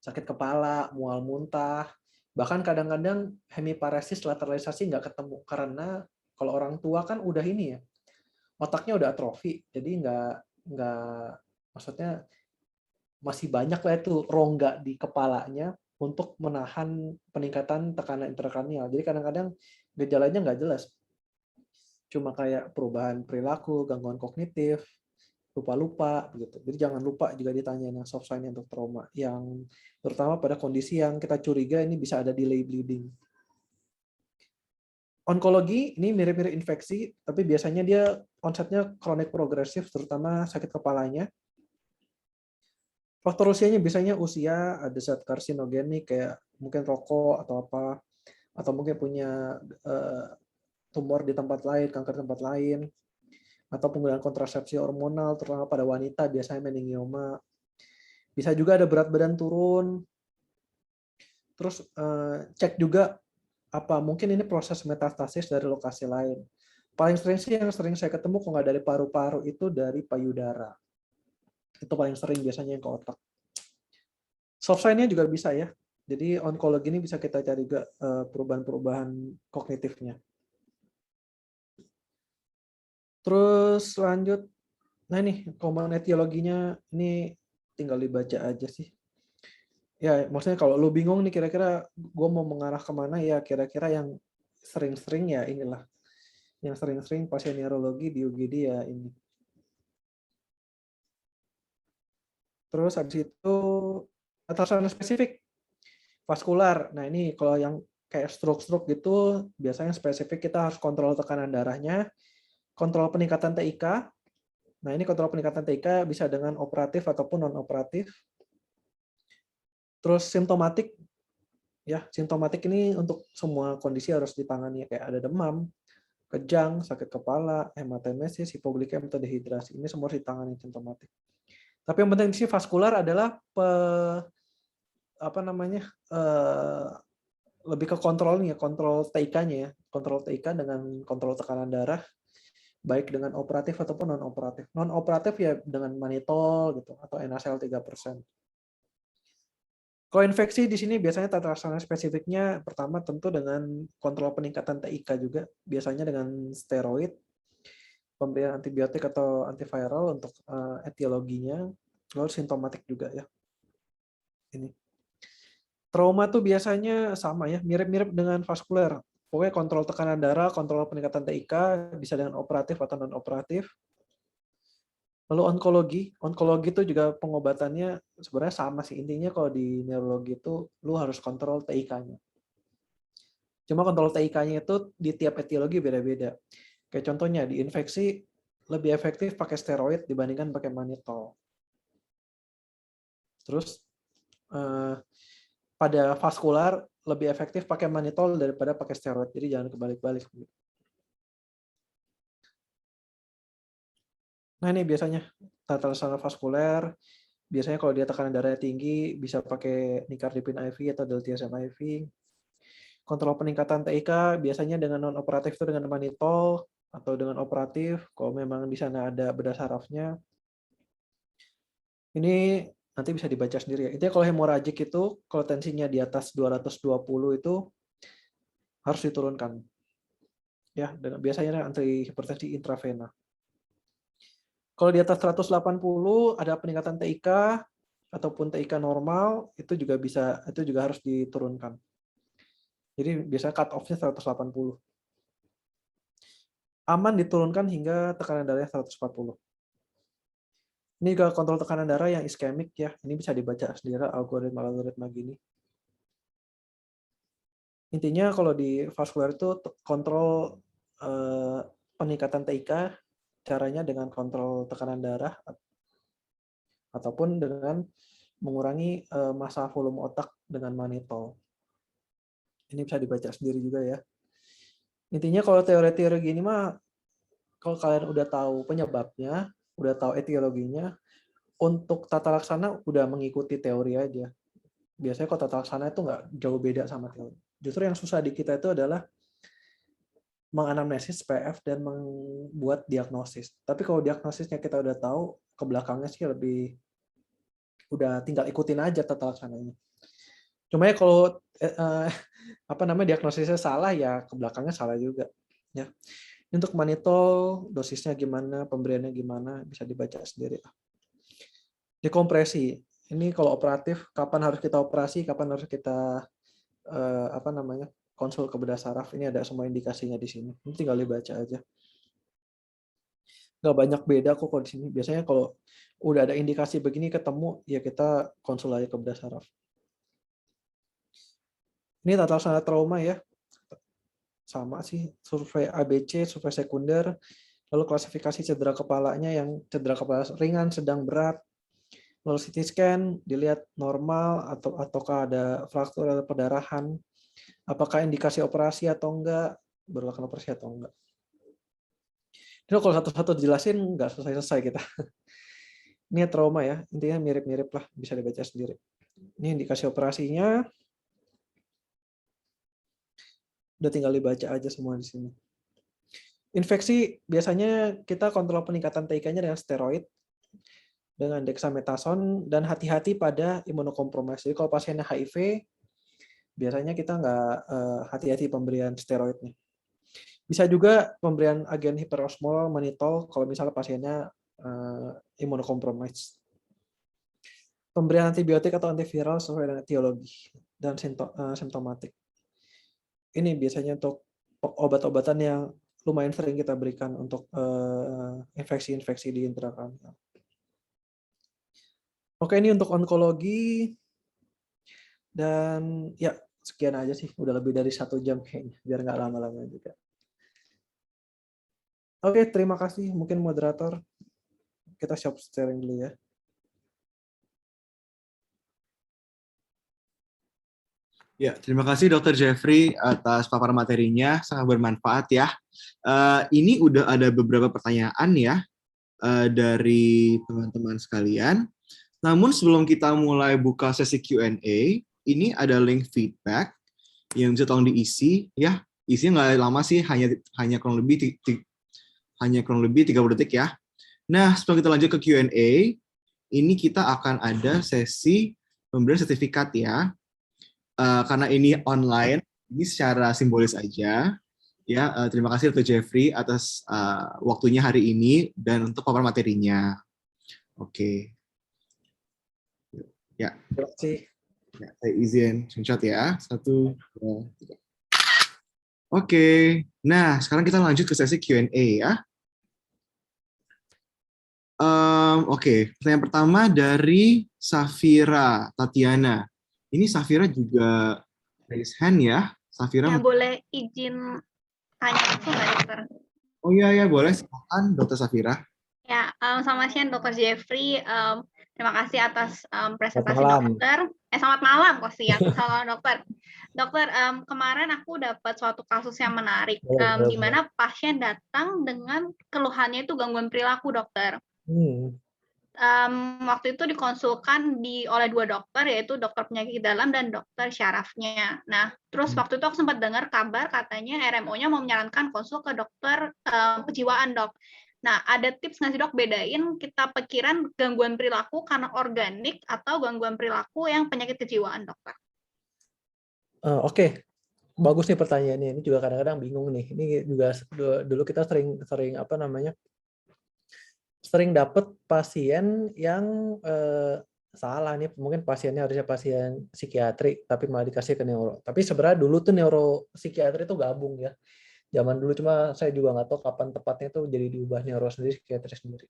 sakit kepala, mual muntah, bahkan kadang-kadang hemiparesis lateralisasi nggak ketemu. Karena kalau orang tua kan udah ini ya, otaknya udah atrofi, jadi nggak maksudnya masih banyak lah itu rongga di kepalanya untuk menahan peningkatan tekanan intrakranial. Jadi kadang-kadang gejalanya nggak jelas, cuma kayak perubahan perilaku, gangguan kognitif, lupa-lupa begitu. Jadi jangan lupa juga ditanya yang soft sign untuk trauma, yang terutama pada kondisi yang kita curiga ini bisa ada delay bleeding. Onkologi ini mirip-mirip infeksi, tapi biasanya dia onsetnya kronik progresif, terutama sakit kepalanya. Faktor usianya biasanya usia, ada zat karsinogenik kayak mungkin rokok atau apa, atau mungkin punya tumor di tempat lain, kanker tempat lain, atau penggunaan kontrasepsi hormonal, terutama pada wanita biasanya meningioma. Bisa juga ada berat badan turun. Terus cek juga apa mungkin ini proses metastasis dari lokasi lain. Paling sering sih yang sering saya ketemu kalau nggak dari paru-paru itu dari payudara. Itu paling sering biasanya yang ke otak. Soft sign-nya juga bisa ya. Jadi onkologi ini bisa kita cari juga perubahan-perubahan kognitifnya. Terus lanjut, nah ini common etiologinya ini tinggal dibaca aja sih. Ya maksudnya kalau lu bingung nih kira-kira gue mau mengarah kemana ya, kira-kira yang sering-sering ya inilah. Yang sering-sering pasien neurologi di UGD ya ini. Terus habis itu atasan spesifik vaskular. Nah ini kalau yang kayak stroke-stroke gitu biasanya spesifik kita harus kontrol tekanan darahnya, kontrol peningkatan TIK. Nah ini kontrol peningkatan TIK bisa dengan operatif ataupun non operatif. Terus simptomatik, ya simptomatik ini untuk semua kondisi harus ditangani kayak ada demam, kejang, sakit kepala, hematemesis, hipoglikemia atau dehidrasi. Ini semua harus ditangani simptomatik. Tapi yang penting di sini vaskular adalah apa namanya lebih ke kontrolnya, kontrol TIK-nya ya, kontrol TIK dengan kontrol tekanan darah, baik dengan operatif ataupun non operatif. Non operatif ya dengan manitol gitu atau NaCl 3%. Kalau infeksi di sini biasanya tata laksana spesifiknya pertama tentu dengan kontrol peningkatan TIK juga, biasanya dengan steroid. pemberian antibiotik atau antiviral untuk etiologinya, lalu simptomatik juga ya. Ini trauma tuh biasanya sama ya, mirip-mirip dengan vaskuler. Pokoknya kontrol tekanan darah, kontrol peningkatan TIK, bisa dengan operatif atau non operatif. Lalu onkologi itu juga pengobatannya sebenarnya sama sih. Intinya kalau di neurologi itu lu harus kontrol TIK-nya. Cuma kontrol TIK-nya itu di tiap etiologi beda-beda. Kayak contohnya di infeksi lebih efektif pakai steroid dibandingkan pakai mannitol. Terus pada vaskular lebih efektif pakai mannitol daripada pakai steroid. Jadi jangan kebalik-balik. Nah ini biasanya tata laksana vaskuler. Biasanya kalau dia tekanan darahnya tinggi bisa pakai nicardipine IV atau diltiazem IV. Kontrol peningkatan TIK biasanya dengan non operatif itu dengan mannitol atau dengan operatif kalau memang di sana ada bedah sarafnya. Ini nanti bisa dibaca sendiri ya. Intinya kalau hemoragik itu kalau tensinya di atas 220 itu harus diturunkan. Ya, dengan biasanya antihipertensi intravena. Kalau di atas 180 ada peningkatan TIK ataupun TIK normal itu juga harus diturunkan. Jadi biasanya cut off-nya 180. Aman diturunkan hingga tekanan darahnya 140. Ini juga kontrol tekanan darah yang iskemik ya. Ini bisa dibaca sendiri algoritma gini. Intinya kalau di vaskular itu kontrol peningkatan TIK caranya dengan kontrol tekanan darah ataupun dengan mengurangi massa volume otak dengan mannitol. Ini bisa dibaca sendiri juga ya. Intinya kalau teori-teori gini mah kalau kalian udah tahu penyebabnya, udah tahu etiologinya, untuk tata laksana udah mengikuti teori aja. Biasanya kalau tata laksana itu nggak jauh beda sama teori. Justru yang susah di kita itu adalah menganamnesis PF dan membuat diagnosis. Tapi kalau diagnosisnya kita udah tahu, ke belakangnya sih lebih udah tinggal ikutin aja tata laksananya. Cuma ya kalau diagnosisnya salah ya ke belakangnya salah juga. Ya. Untuk mannitol dosisnya gimana, pemberiannya gimana bisa dibaca sendiri. Dekompresi. Ini kalau operatif kapan harus kita operasi, kapan harus kita konsul ke bedah saraf. Ini ada semua indikasinya di sini. Ini tinggal dibaca aja. Nggak banyak beda kok kalau di sini. Biasanya kalau udah ada indikasi begini ketemu, ya kita konsul aja ke bedah saraf. Ini tata laksana trauma ya. Sama sih, survei ABC, survei sekunder, lalu klasifikasi cedera kepalanya yang cedera kepala ringan, sedang, berat, lalu CT scan, dilihat normal ataukah ada fraktur atau perdarahan, apakah indikasi operasi atau enggak, berlakukan operasi atau enggak. Ini kalau satu-satu dijelasin nggak selesai-selesai kita. Ini trauma ya, intinya mirip-mirip lah, bisa dibaca sendiri. Ini indikasi operasinya. Udah tinggal dibaca aja semua di sini. Infeksi biasanya kita kontrol peningkatan TIK-nya dengan steroid, dengan dexamethasone, dan hati-hati pada imunokompromis. Jadi kalau pasiennya HIV, biasanya kita nggak hati-hati pemberian steroidnya. Bisa juga pemberian agen hiperosmol, mannitol, kalau misalnya pasiennya imunokompromis. Pemberian antibiotik atau antiviral sesuai dengan etiologi dan simptomatik. Ini biasanya untuk obat-obatan yang lumayan sering kita berikan untuk infeksi-infeksi di intrakranial. Oke, ini untuk onkologi. Dan ya, sekian aja sih. Udah lebih dari 1 jam kayaknya, biar nggak lama-lama juga. Oke, terima kasih. Mungkin moderator, kita stop sharing dulu ya. Ya, terima kasih Dr. Jeffrey atas paparan materinya, sangat bermanfaat ya. Ini udah ada beberapa pertanyaan ya dari teman-teman sekalian. Namun sebelum kita mulai buka sesi Q&A, ini ada link feedback yang bisa tolong diisi ya. Isinya nggak lama sih, hanya kurang lebih 30 detik ya. Nah, sebelum kita lanjut ke Q&A, ini kita akan ada sesi pemberian sertifikat ya. Karena ini online, ini secara simbolis aja. Ya, terima kasih Dr. Jeffrey atas waktunya hari ini dan untuk paparan materinya. Oke. Ya, Terima kasih. ya, saya izin screenshot ya. 1, 2, 3. Oke. Nah, sekarang kita lanjut ke sesi Q&A ya. Oke, pertanyaan pertama dari Safira Tatiana. Ini Safira juga raise hand ya. Safira. Ya, boleh izin tanya langsung nggak, dokter? Oh iya, ya boleh. Silakan, Dr. Safira. Ya, selamat siang, Dokter Jeffrey. Terima kasih atas presentasi malam. dokter. Selamat malam kok siang. Selamat dokter. Dokter, kemarin aku dapat suatu kasus yang menarik, di mana pasien datang dengan keluhannya itu gangguan perilaku, dokter. Waktu itu dikonsulkan oleh 2 dokter, yaitu dokter penyakit dalam dan dokter syarafnya. Nah, terus waktu itu aku sempat dengar kabar katanya RMO-nya mau menyarankan konsul ke dokter kejiwaan, dok. Nah, ada tips nggak sih, dok, bedain kita pikiran gangguan perilaku karena organik atau gangguan perilaku yang penyakit kejiwaan, dokter? Oke, bagus nih pertanyaannya. Ini juga kadang-kadang bingung nih. Ini juga dulu kita sering apa namanya, sering dapat pasien yang salah nih. Mungkin pasiennya harusnya pasien psikiatri, tapi malah dikasih ke neuro. Tapi sebenarnya dulu tuh neuropsikiatri itu gabung ya. Zaman dulu, cuma saya juga nggak tahu kapan tepatnya tuh jadi diubah neuro sendiri, psikiatri sendiri.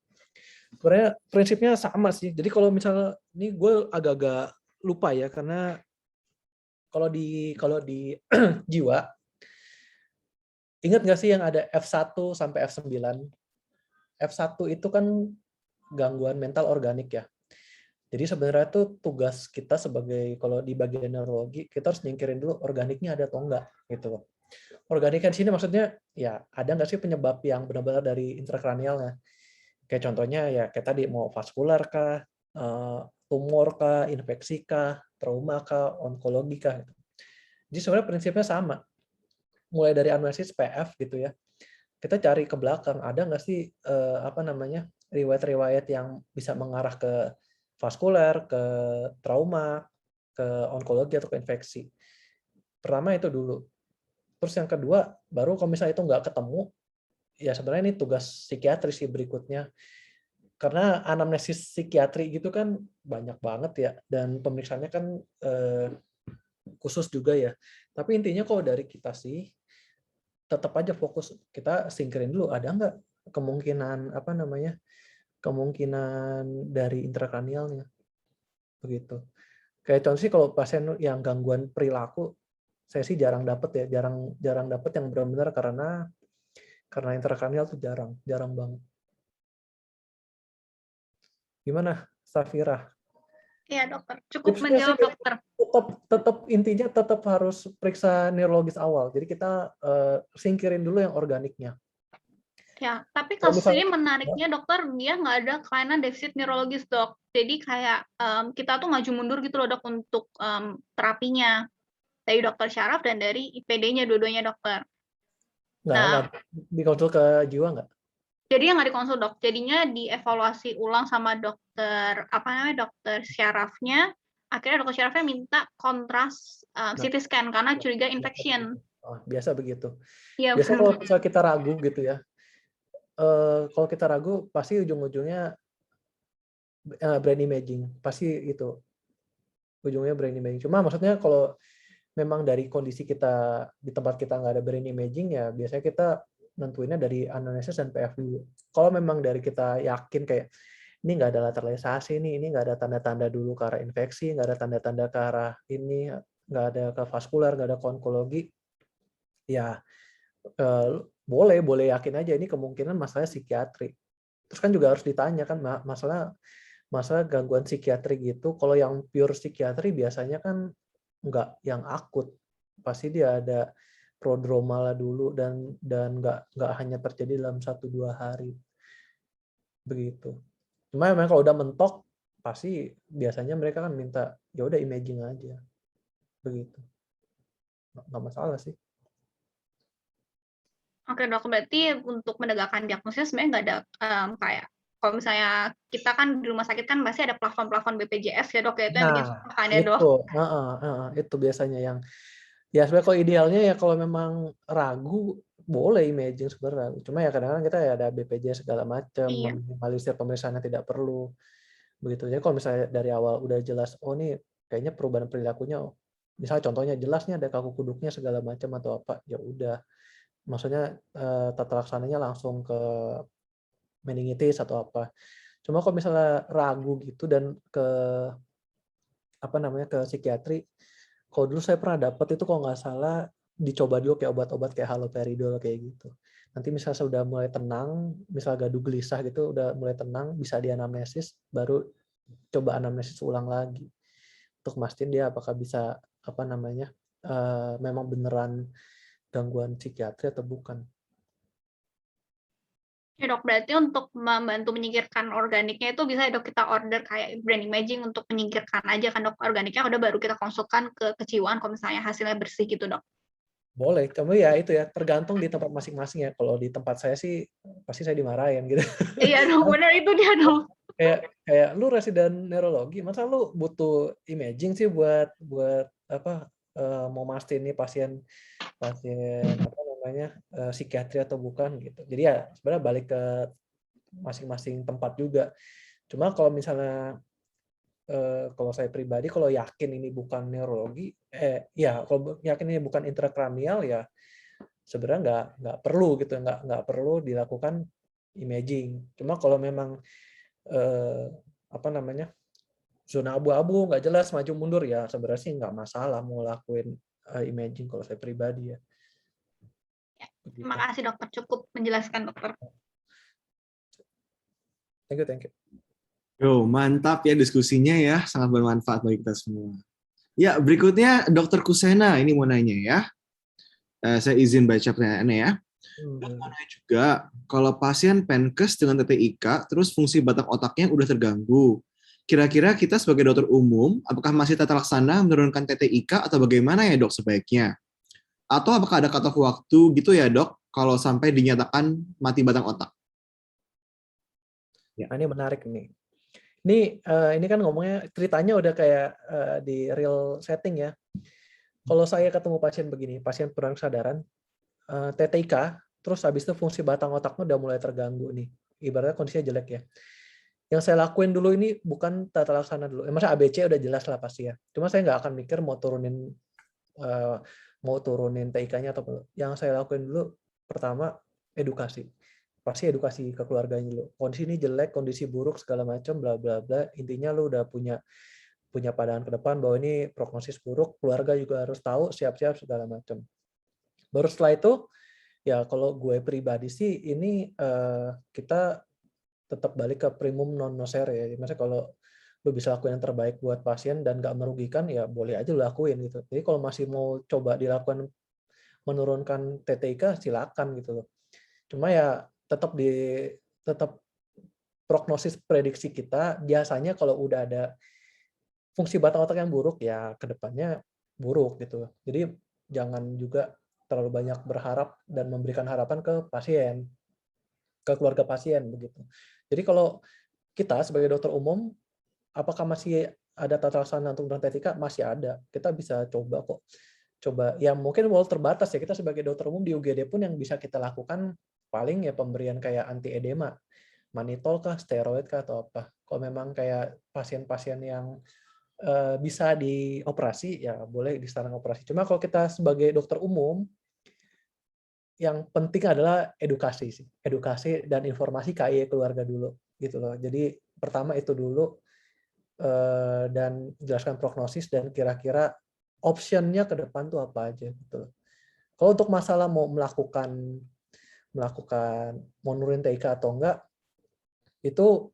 Sebenarnya prinsipnya sama sih. Jadi kalau misalnya, ini gue agak-agak lupa ya, karena kalau di jiwa, ingat nggak sih yang ada F1 sampai F9? F1 itu kan gangguan mental organik ya. Jadi sebenarnya tuh tugas kita sebagai, kalau di bagian neurologi, kita harus nyingkirin dulu organiknya ada atau enggak gitu. Organik kan sini maksudnya ya ada nggak sih penyebab yang benar-benar dari intrakranialnya. Kayak contohnya ya kayak tadi, mau vaskular kah, tumor kah, infeksi kah, trauma kah, onkologi kah. Gitu. Jadi sebenarnya prinsipnya sama. Mulai dari analisis PF gitu ya. Kita cari ke belakang, ada nggak sih apa namanya, riwayat-riwayat yang bisa mengarah ke vaskuler, ke trauma, ke onkologi atau ke infeksi. Pertama itu dulu. Terus yang kedua, baru kalau misalnya itu nggak ketemu, ya sebenarnya ini tugas psikiatri sih berikutnya. Karena anamnesis psikiatri gitu kan banyak banget ya, dan pemeriksaannya kan khusus juga ya. Tapi intinya kalau dari kita sih, tetap aja fokus, kita singkirin dulu, ada nggak kemungkinan apa namanya, kemungkinan dari intrakranialnya, begitu. Kayak contoh sih kalau pasien yang gangguan perilaku, saya sih jarang dapet ya, jarang dapet yang benar-benar karena intrakranial tuh jarang banget. Gimana, Safira? Iya, dokter. Cukup Tipsnya sih menjawab, dokter. tetap intinya tetap harus periksa neurologis awal. Jadi kita singkirin dulu yang organiknya. Ya, tapi Kalau kasus misalnya, ini menariknya, dokter, dia nggak ada kelainan defisit neurologis, dok. Jadi kayak kita tuh maju mundur gitu loh, dok, untuk terapinya. Dari dokter syaraf dan dari IPD-nya, dua-duanya, dokter. nggak Nah, dikonsul ke jiwa nggak? jadinya nggak dikonsul, dok. Jadinya dievaluasi ulang sama dokter syarafnya. Akhirnya dokter syarafnya minta kontras CT scan karena curiga infection. Biasa begitu. Iya, Biasa kalau misalnya kita ragu gitu ya, kalau kita ragu pasti ujung-ujungnya brain imaging, pasti itu ujungnya brain imaging. Cuma maksudnya kalau memang dari kondisi kita di tempat kita nggak ada brain imaging, ya biasanya kita nentuinnya dari anamnesis dan PF dulu. Kalau memang dari kita yakin kayak ini nggak ada lateralisasi nih, ini nggak ada tanda-tanda dulu ke arah infeksi, nggak ada tanda-tanda ke arah ini, nggak ada ke vaskular, nggak ada ke onkologi, ya boleh yakin aja ini kemungkinan masalah psikiatri. Terus kan juga harus ditanya kan, masalah gangguan psikiatri gitu, kalau yang pure psikiatri biasanya kan nggak yang akut, pasti dia ada prodroma lah dulu, dan nggak hanya terjadi dalam 1-2 hari begitu. Cuma memang kalau udah mentok, pasti biasanya mereka kan minta ya udah imaging aja begitu, nggak masalah sih. Oke, dok, berarti untuk menegakkan diagnosis sebenarnya nggak ada kayak kalau misalnya kita kan di rumah sakit kan pasti ada plafon-plafon BPJS ya, dok, ya, itu yang bikin susah kan ya, dok. Itu biasanya yang ya sebenarnya kalau idealnya ya kalau memang ragu, boleh imaging sebenarnya. Cuma ya kadang-kadang kita ya ada BPJS segala macam, Iya. meminimalisir pemeriksaan yang tidak perlu. Begitu. Jadi kalau misalnya dari awal udah jelas, oh nih kayaknya perubahan perilakunya, misalnya contohnya jelas nih ada kaku kuduknya segala macam atau apa, ya udah. Maksudnya tata laksananya langsung ke meningitis atau apa. Cuma kalau misalnya ragu gitu dan ke apa namanya ke psikiatri, kalau dulu saya pernah dapat itu kalau nggak salah dicoba dulu kayak obat-obat kayak haloperidol kayak gitu. Nanti misalnya sudah mulai tenang, misal gaduh gelisah gitu, udah mulai tenang, bisa dianamnesis, baru coba anamnesis ulang lagi untuk mastiin dia apakah bisa apa namanya memang beneran gangguan psikiatri atau bukan. Ya dok, berarti untuk membantu menyingkirkan organiknya itu bisa dok kita order kayak brain imaging untuk menyingkirkan aja kan dok organiknya, udah baru kita konsulkan ke kejiwaan kalau misalnya hasilnya bersih gitu dok. Boleh, cuma ya itu ya tergantung di tempat masing-masing ya. Kalau di tempat saya sih pasti saya dimarahin gitu. Iya dok, benar itu dia dok. Kayak lu residen neurologi, masa lu butuh imaging sih buat apa mau mastiin nih pasien apa namanya psikiatri atau bukan gitu. Jadi ya sebenarnya balik ke masing-masing tempat juga. Cuma kalau misalnya kalau saya pribadi kalau yakin ini bukan neurologi, ya kalau yakin ini bukan intrakranial ya sebenarnya nggak perlu gitu, nggak perlu dilakukan imaging. Cuma kalau memang apa namanya zona abu-abu nggak jelas maju mundur ya sebenarnya sih nggak masalah mau lakuin imaging kalau saya pribadi ya. Terima Begitu. kasih dokter, cukup menjelaskan dokter. Thank you. Yo, mantap ya diskusinya ya, sangat bermanfaat bagi kita semua. Ya, berikutnya Dokter Kusena ini mau nanya ya. Saya izin baca pertanyaannya ya. Dok, mau nanya juga, kalau pasien Penkes dengan TTIK, terus fungsi batang otaknya udah terganggu, kira-kira kita sebagai dokter umum, apakah masih tata laksana menurunkan TTIK atau bagaimana ya dok sebaiknya? Atau apakah ada cut-off waktu gitu ya dok, kalau sampai dinyatakan mati batang otak? Ya, ini menarik nih. Ini kan ngomongnya ceritanya udah kayak di real setting ya. Kalau saya ketemu pasien begini, pasien kurang kesadaran, TTIK, terus habis itu fungsi batang otaknya udah mulai terganggu nih. Ibaratnya kondisinya jelek ya. Yang saya lakuin dulu ini bukan tata laksana dulu. Masa ABC udah jelas lah pasti ya. Cuma saya nggak akan mikir mau turunin TIK-nya atau perlu. Yang saya lakuin dulu pertama edukasi. Pasti edukasi ke keluarganya dulu. Kondisi ini jelek, kondisi buruk segala macam bla bla bla. Intinya lu udah punya pandangan ke depan bahwa ini prognosis buruk, keluarga juga harus tahu, siap-siap segala macam. Baru setelah itu ya kalau gue pribadi sih ini kita tetap balik ke primum non nocere ya. Maksudnya kalau lu bisa lakuin yang terbaik buat pasien dan nggak merugikan ya boleh aja lu lakuin gitu. Jadi kalau masih mau coba dilakukan menurunkan TTIK silakan gitu loh. Cuma ya tetap prognosis prediksi kita biasanya kalau udah ada fungsi batang otak yang buruk ya kedepannya buruk gitu. Jadi jangan juga terlalu banyak berharap dan memberikan harapan ke pasien, ke keluarga pasien begitu. Jadi kalau kita sebagai dokter umum, apakah masih ada tata laksana untuk TTIK? Masih ada. Kita bisa coba kok. Coba ya mungkin walau terbatas ya kita sebagai dokter umum di UGD pun yang bisa kita lakukan paling ya pemberian kayak anti edema, manitol kah, steroid kah atau apa. Kalau memang kayak pasien-pasien yang bisa dioperasi ya boleh disarankan operasi. Cuma kalau kita sebagai dokter umum yang penting adalah edukasi sih, edukasi dan informasi KI keluarga dulu gitu loh. Jadi pertama itu dulu dan jelaskan prognosis dan kira-kira optionnya ke depan tuh apa aja gitu loh. Kalau untuk masalah mau melakukan mau nurunin TIK atau enggak itu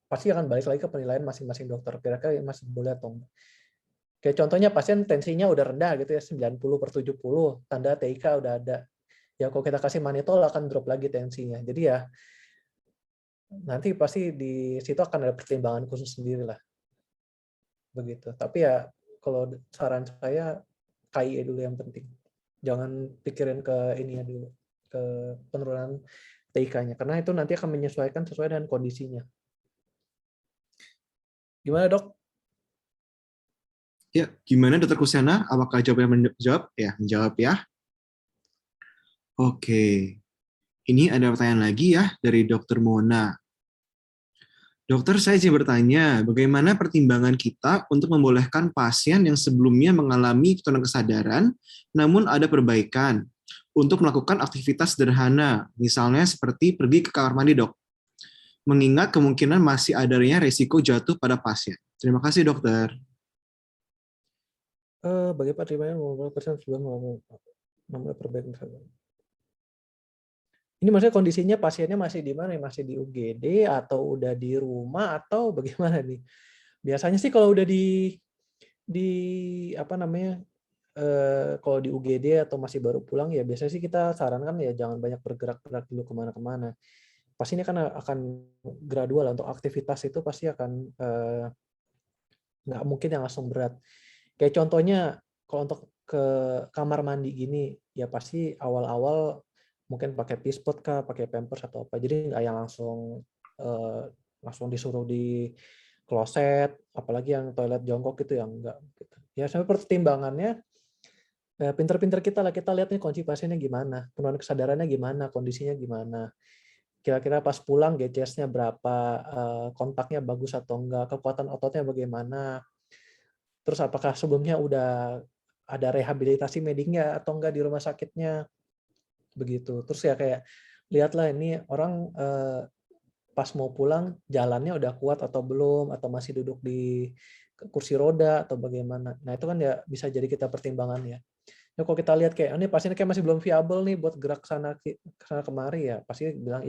pasti akan balik lagi ke penilaian masing-masing dokter. Kira-kira masih boleh atau enggak. Kayak contohnya pasien tensinya udah rendah gitu ya 90/70, tanda TIK udah ada. Ya kalau kita kasih manitol akan drop lagi tensinya. Jadi ya nanti pasti di situ akan ada pertimbangan khusus sendiri lah. Begitu. Tapi ya kalau saran saya KIE dulu yang penting. Jangan pikirin ke ini ya dulu, ke penurunan TIK-nya karena itu nanti akan menyesuaikan sesuai dengan kondisinya. Gimana, Dok? Ya, gimana Dokter Kusena? Apakah jawabnya menjawab? Ya, menjawab ya. Oke. Ini ada pertanyaan lagi ya dari Dr. Mona. Dokter, saya izin bertanya, bagaimana pertimbangan kita untuk membolehkan pasien yang sebelumnya mengalami keturunan kesadaran, namun ada perbaikan, untuk melakukan aktivitas sederhana, misalnya seperti pergi ke kamar mandi, dok, mengingat kemungkinan masih adanya resiko jatuh pada pasien. Terima kasih, dokter. Bagi pertimbangan 50% sebelum memulai perbaikan kesadaran. Ini maksudnya kondisinya pasiennya masih di mana? Masih di UGD atau udah di rumah atau bagaimana nih? Biasanya sih kalau udah di apa namanya, kalau di UGD atau masih baru pulang ya biasanya sih kita sarankan ya jangan banyak bergerak-gerak dulu kemana-kemana. Pasti ini kan akan gradual untuk aktivitas itu pasti akan nggak mungkin yang langsung berat. Kayak contohnya kalau untuk ke kamar mandi gini ya pasti awal-awal mungkin pakai pispot kah, pakai pampers atau apa. Jadi nggak yang langsung disuruh di kloset, apalagi yang toilet jongkok gitu yang enggak. Gitu. Ya sampai pertimbangannya pinter-pinter kita lah, kita lihat nih kondisi pasiennya gimana, penurunan kesadarannya gimana, kondisinya gimana. Kira-kira pas pulang GCS-nya berapa, kontaknya bagus atau enggak, kekuatan ototnya bagaimana. Terus apakah sebelumnya udah ada rehabilitasi mediknya atau enggak di rumah sakitnya. Begitu. Terus ya kayak lihatlah ini orang pas mau pulang jalannya udah kuat atau belum atau masih duduk di kursi roda atau bagaimana. Nah, itu kan ya bisa jadi kita pertimbangan ya. Ya kalau kita lihat kayak ini pasiennya kayak masih belum viable nih buat gerak sana kemari ya, pasti bilang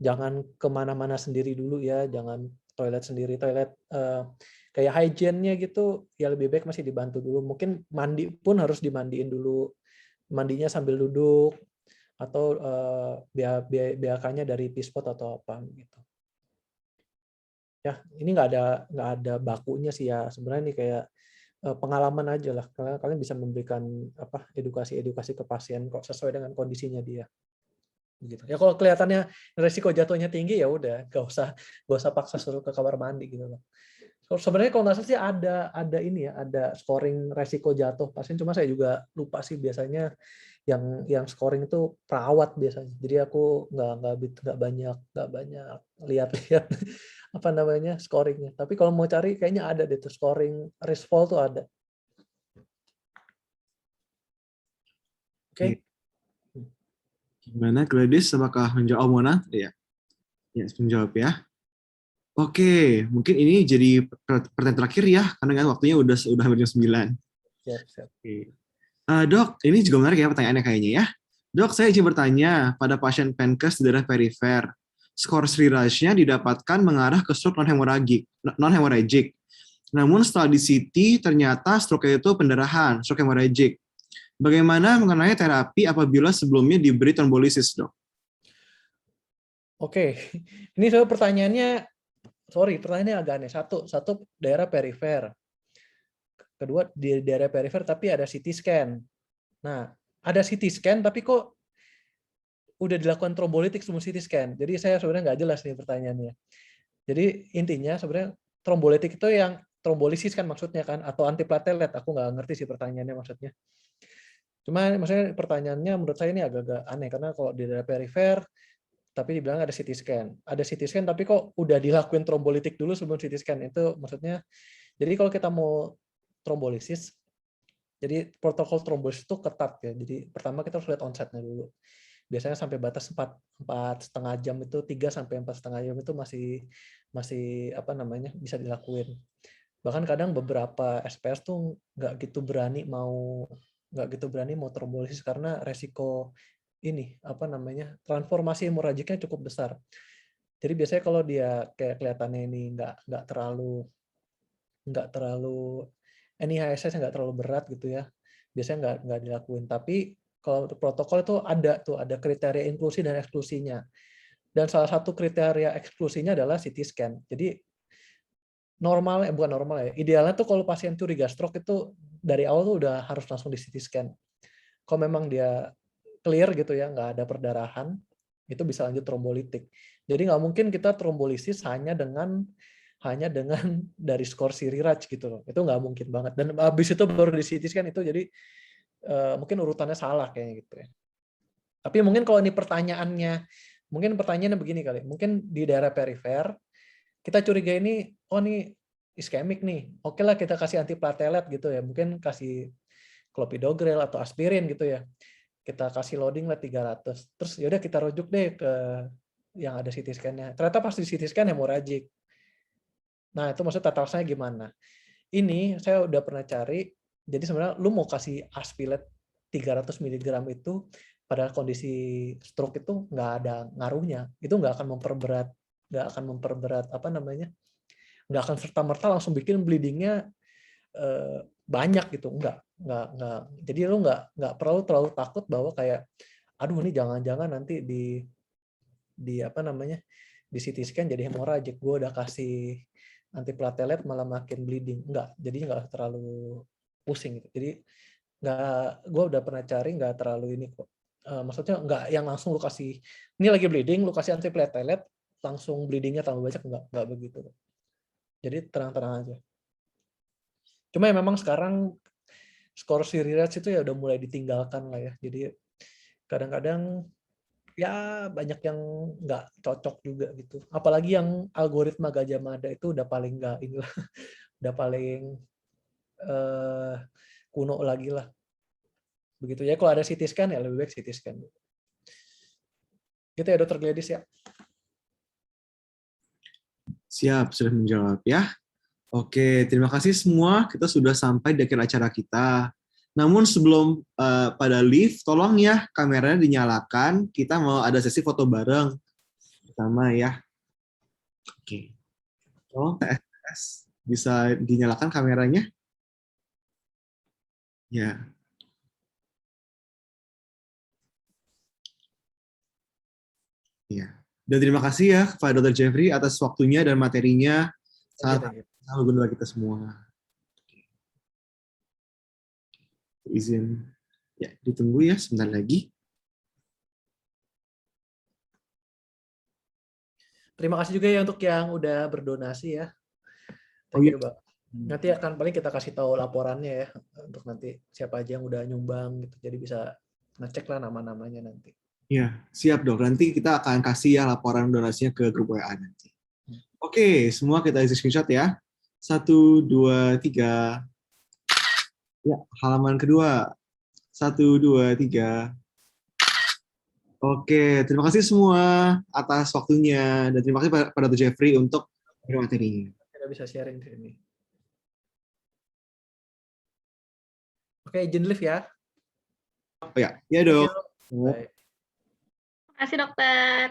jangan kemana-mana sendiri dulu ya, jangan toilet sendiri, toilet kayak hygiene-nya gitu ya lebih baik masih dibantu dulu. Mungkin mandi pun harus dimandiin dulu, mandinya sambil duduk atau biakannya dari pispot atau apa gitu. Ya ini nggak ada bakunya sih ya, sebenarnya ini kayak pengalaman aja lah, kalian bisa memberikan edukasi ke pasien kok sesuai dengan kondisinya dia. Gitu. Ya kalau kelihatannya resiko jatuhnya tinggi ya udah nggak usah paksa suruh ke kamar mandi gitu loh. Sebenarnya kalau nggak salah sih ada ini ya, ada scoring resiko jatuh pasien, cuma saya juga lupa sih biasanya yang scoring itu perawat biasanya. Jadi aku nggak banyak lihat-lihat apa namanya scoringnya. Tapi kalau mau cari kayaknya ada deh tuh scoring risk fall tuh ada. Oke. Gimana Gladys, apakah menjawab Mona? Ya, menjawab ya. Oke, mungkin ini jadi pertanyaan terakhir ya, karena kan waktunya udah hampir jam 9. Siap. Oke. Dok, ini juga menarik ya pertanyaannya kayaknya ya. Dok, saya izin bertanya, pada pasien Pankreas di daerah perifer, skor Sriraj-nya didapatkan mengarah ke stroke non-hemorrhagic. Namun setelah di CT, ternyata stroke itu pendarahan, stroke hemorrhagic. Bagaimana mengenai terapi apabila sebelumnya diberi trombolisis, dok? Oke, ini pertanyaannya agak aneh. Satu daerah perifer. Kedua di daerah perifer tapi ada CT scan. Nah, ada CT scan tapi kok udah dilakukan trombolitik sebelum CT scan. Jadi saya sebenarnya nggak jelas nih pertanyaannya. Jadi intinya sebenarnya trombolitik itu yang trombolisis kan maksudnya kan, atau antiplatelet. Aku nggak ngerti sih pertanyaannya maksudnya. Cuma maksudnya pertanyaannya menurut saya ini agak-agak aneh karena kalau di daerah perifer tapi dibilang ada CT scan. Ada CT scan tapi kok udah dilakuin trombolitik dulu sebelum CT scan. Itu maksudnya jadi kalau kita mau trombolisis, jadi protokol trombolisis itu ketat ya. Jadi pertama kita harus lihat onsetnya dulu. Biasanya sampai batas 4,5 jam itu 3 sampai 4,5 jam itu masih bisa dilakuin. Bahkan kadang beberapa SPS tuh nggak gitu berani mau trombolisis karena resiko transformasi hemoragiknya cukup besar. Jadi biasanya kalau dia kayak kelihatannya ini nggak terlalu NIHSS nggak terlalu berat gitu ya, biasanya nggak dilakuin. Tapi kalau protokol itu ada kriteria inklusi dan eksklusinya. Dan salah satu kriteria eksklusinya adalah CT scan. Jadi bukan normal ya. Idealnya tuh kalau pasien curiga stroke itu dari awal tuh udah harus langsung di CT scan. Kalau memang dia clear gitu ya, nggak ada perdarahan, itu bisa lanjut trombolitik. Jadi nggak mungkin kita trombolisis hanya dengan dari skor Sriraj gitu loh. Itu nggak mungkin banget. Dan habis itu baru di CT scan itu jadi mungkin urutannya salah kayaknya gitu ya. Tapi mungkin kalau ini pertanyaannya, mungkin pertanyaannya begini kali, mungkin di daerah perifer, kita curiga ini, oh ini iskemik nih, oke lah kita kasih antiplatelet gitu ya, mungkin kasih clopidogrel atau aspirin gitu ya, kita kasih loading lah 300, terus yaudah kita rujuk deh ke yang ada CT scan-nya. Ternyata pas di CT scan hemoragik. Nah itu maksud tata laksanya gimana? Ini saya udah pernah cari, jadi sebenarnya lu mau kasih aspilet 300 mg itu pada kondisi stroke itu nggak ada ngaruhnya, itu nggak akan memperberat apa namanya, nggak akan serta merta langsung bikin bleedingnya banyak gitu, nggak. Jadi lu nggak perlu terlalu takut bahwa kayak, aduh ini jangan-jangan nanti di apa namanya di CT scan jadi hemoragik, gue udah kasih antiplatelet malah makin bleeding, nggak, jadi nggak terlalu pusing gitu. Jadi nggak, gue udah pernah cari nggak terlalu ini kok. Maksudnya nggak yang langsung lu kasih ini lagi bleeding lu kasih antiplatelet langsung bleedingnya tambah banyak, nggak begitu. Jadi tenang-tenang aja. Cuma ya memang sekarang skor Sirius itu ya udah mulai ditinggalkan lah ya. Jadi kadang-kadang ya banyak yang nggak cocok juga gitu. Apalagi yang algoritma Gajah Mada itu udah paling nggak inilah, udah paling kuno lagi lah. Begitu ya, kalau ada CT scan ya lebih baik CT scan. Gitu ya Dokter Gladys ya. Siap, sudah menjawab ya. Oke, terima kasih semua. Kita sudah sampai di akhir acara kita. Namun sebelum pada leave, tolong ya kameranya dinyalakan. Kita mau ada sesi foto bareng pertama ya. Oke. Tolong TS bisa dinyalakan kameranya? Ya. Ya. Dan terima kasih ya kepada Dr. Jeffrey atas waktunya dan materinya. Sangat berguna kita semua. Izin ya ditunggu ya sebentar lagi. Terima kasih juga ya untuk yang udah berdonasi ya. Thank you, Bang. Nanti akan paling kita kasih tahu laporannya ya untuk nanti siapa aja yang udah nyumbang gitu. Jadi bisa ngecek lah nama-namanya nanti. Ya, siap dok. Nanti kita akan kasih ya laporan donasinya ke grup WA nanti. Oke, semua kita isi screenshot ya. 1, 2, 3. Ya, halaman kedua. 1, 2, 3. Oke, terima kasih semua atas waktunya. Dan terima kasih pada Dr. Jeffrey untuk materinya. Kita bisa sharing di sini. Oke, izin live ya. Oh ya, ya dok. Terima kasih dokter.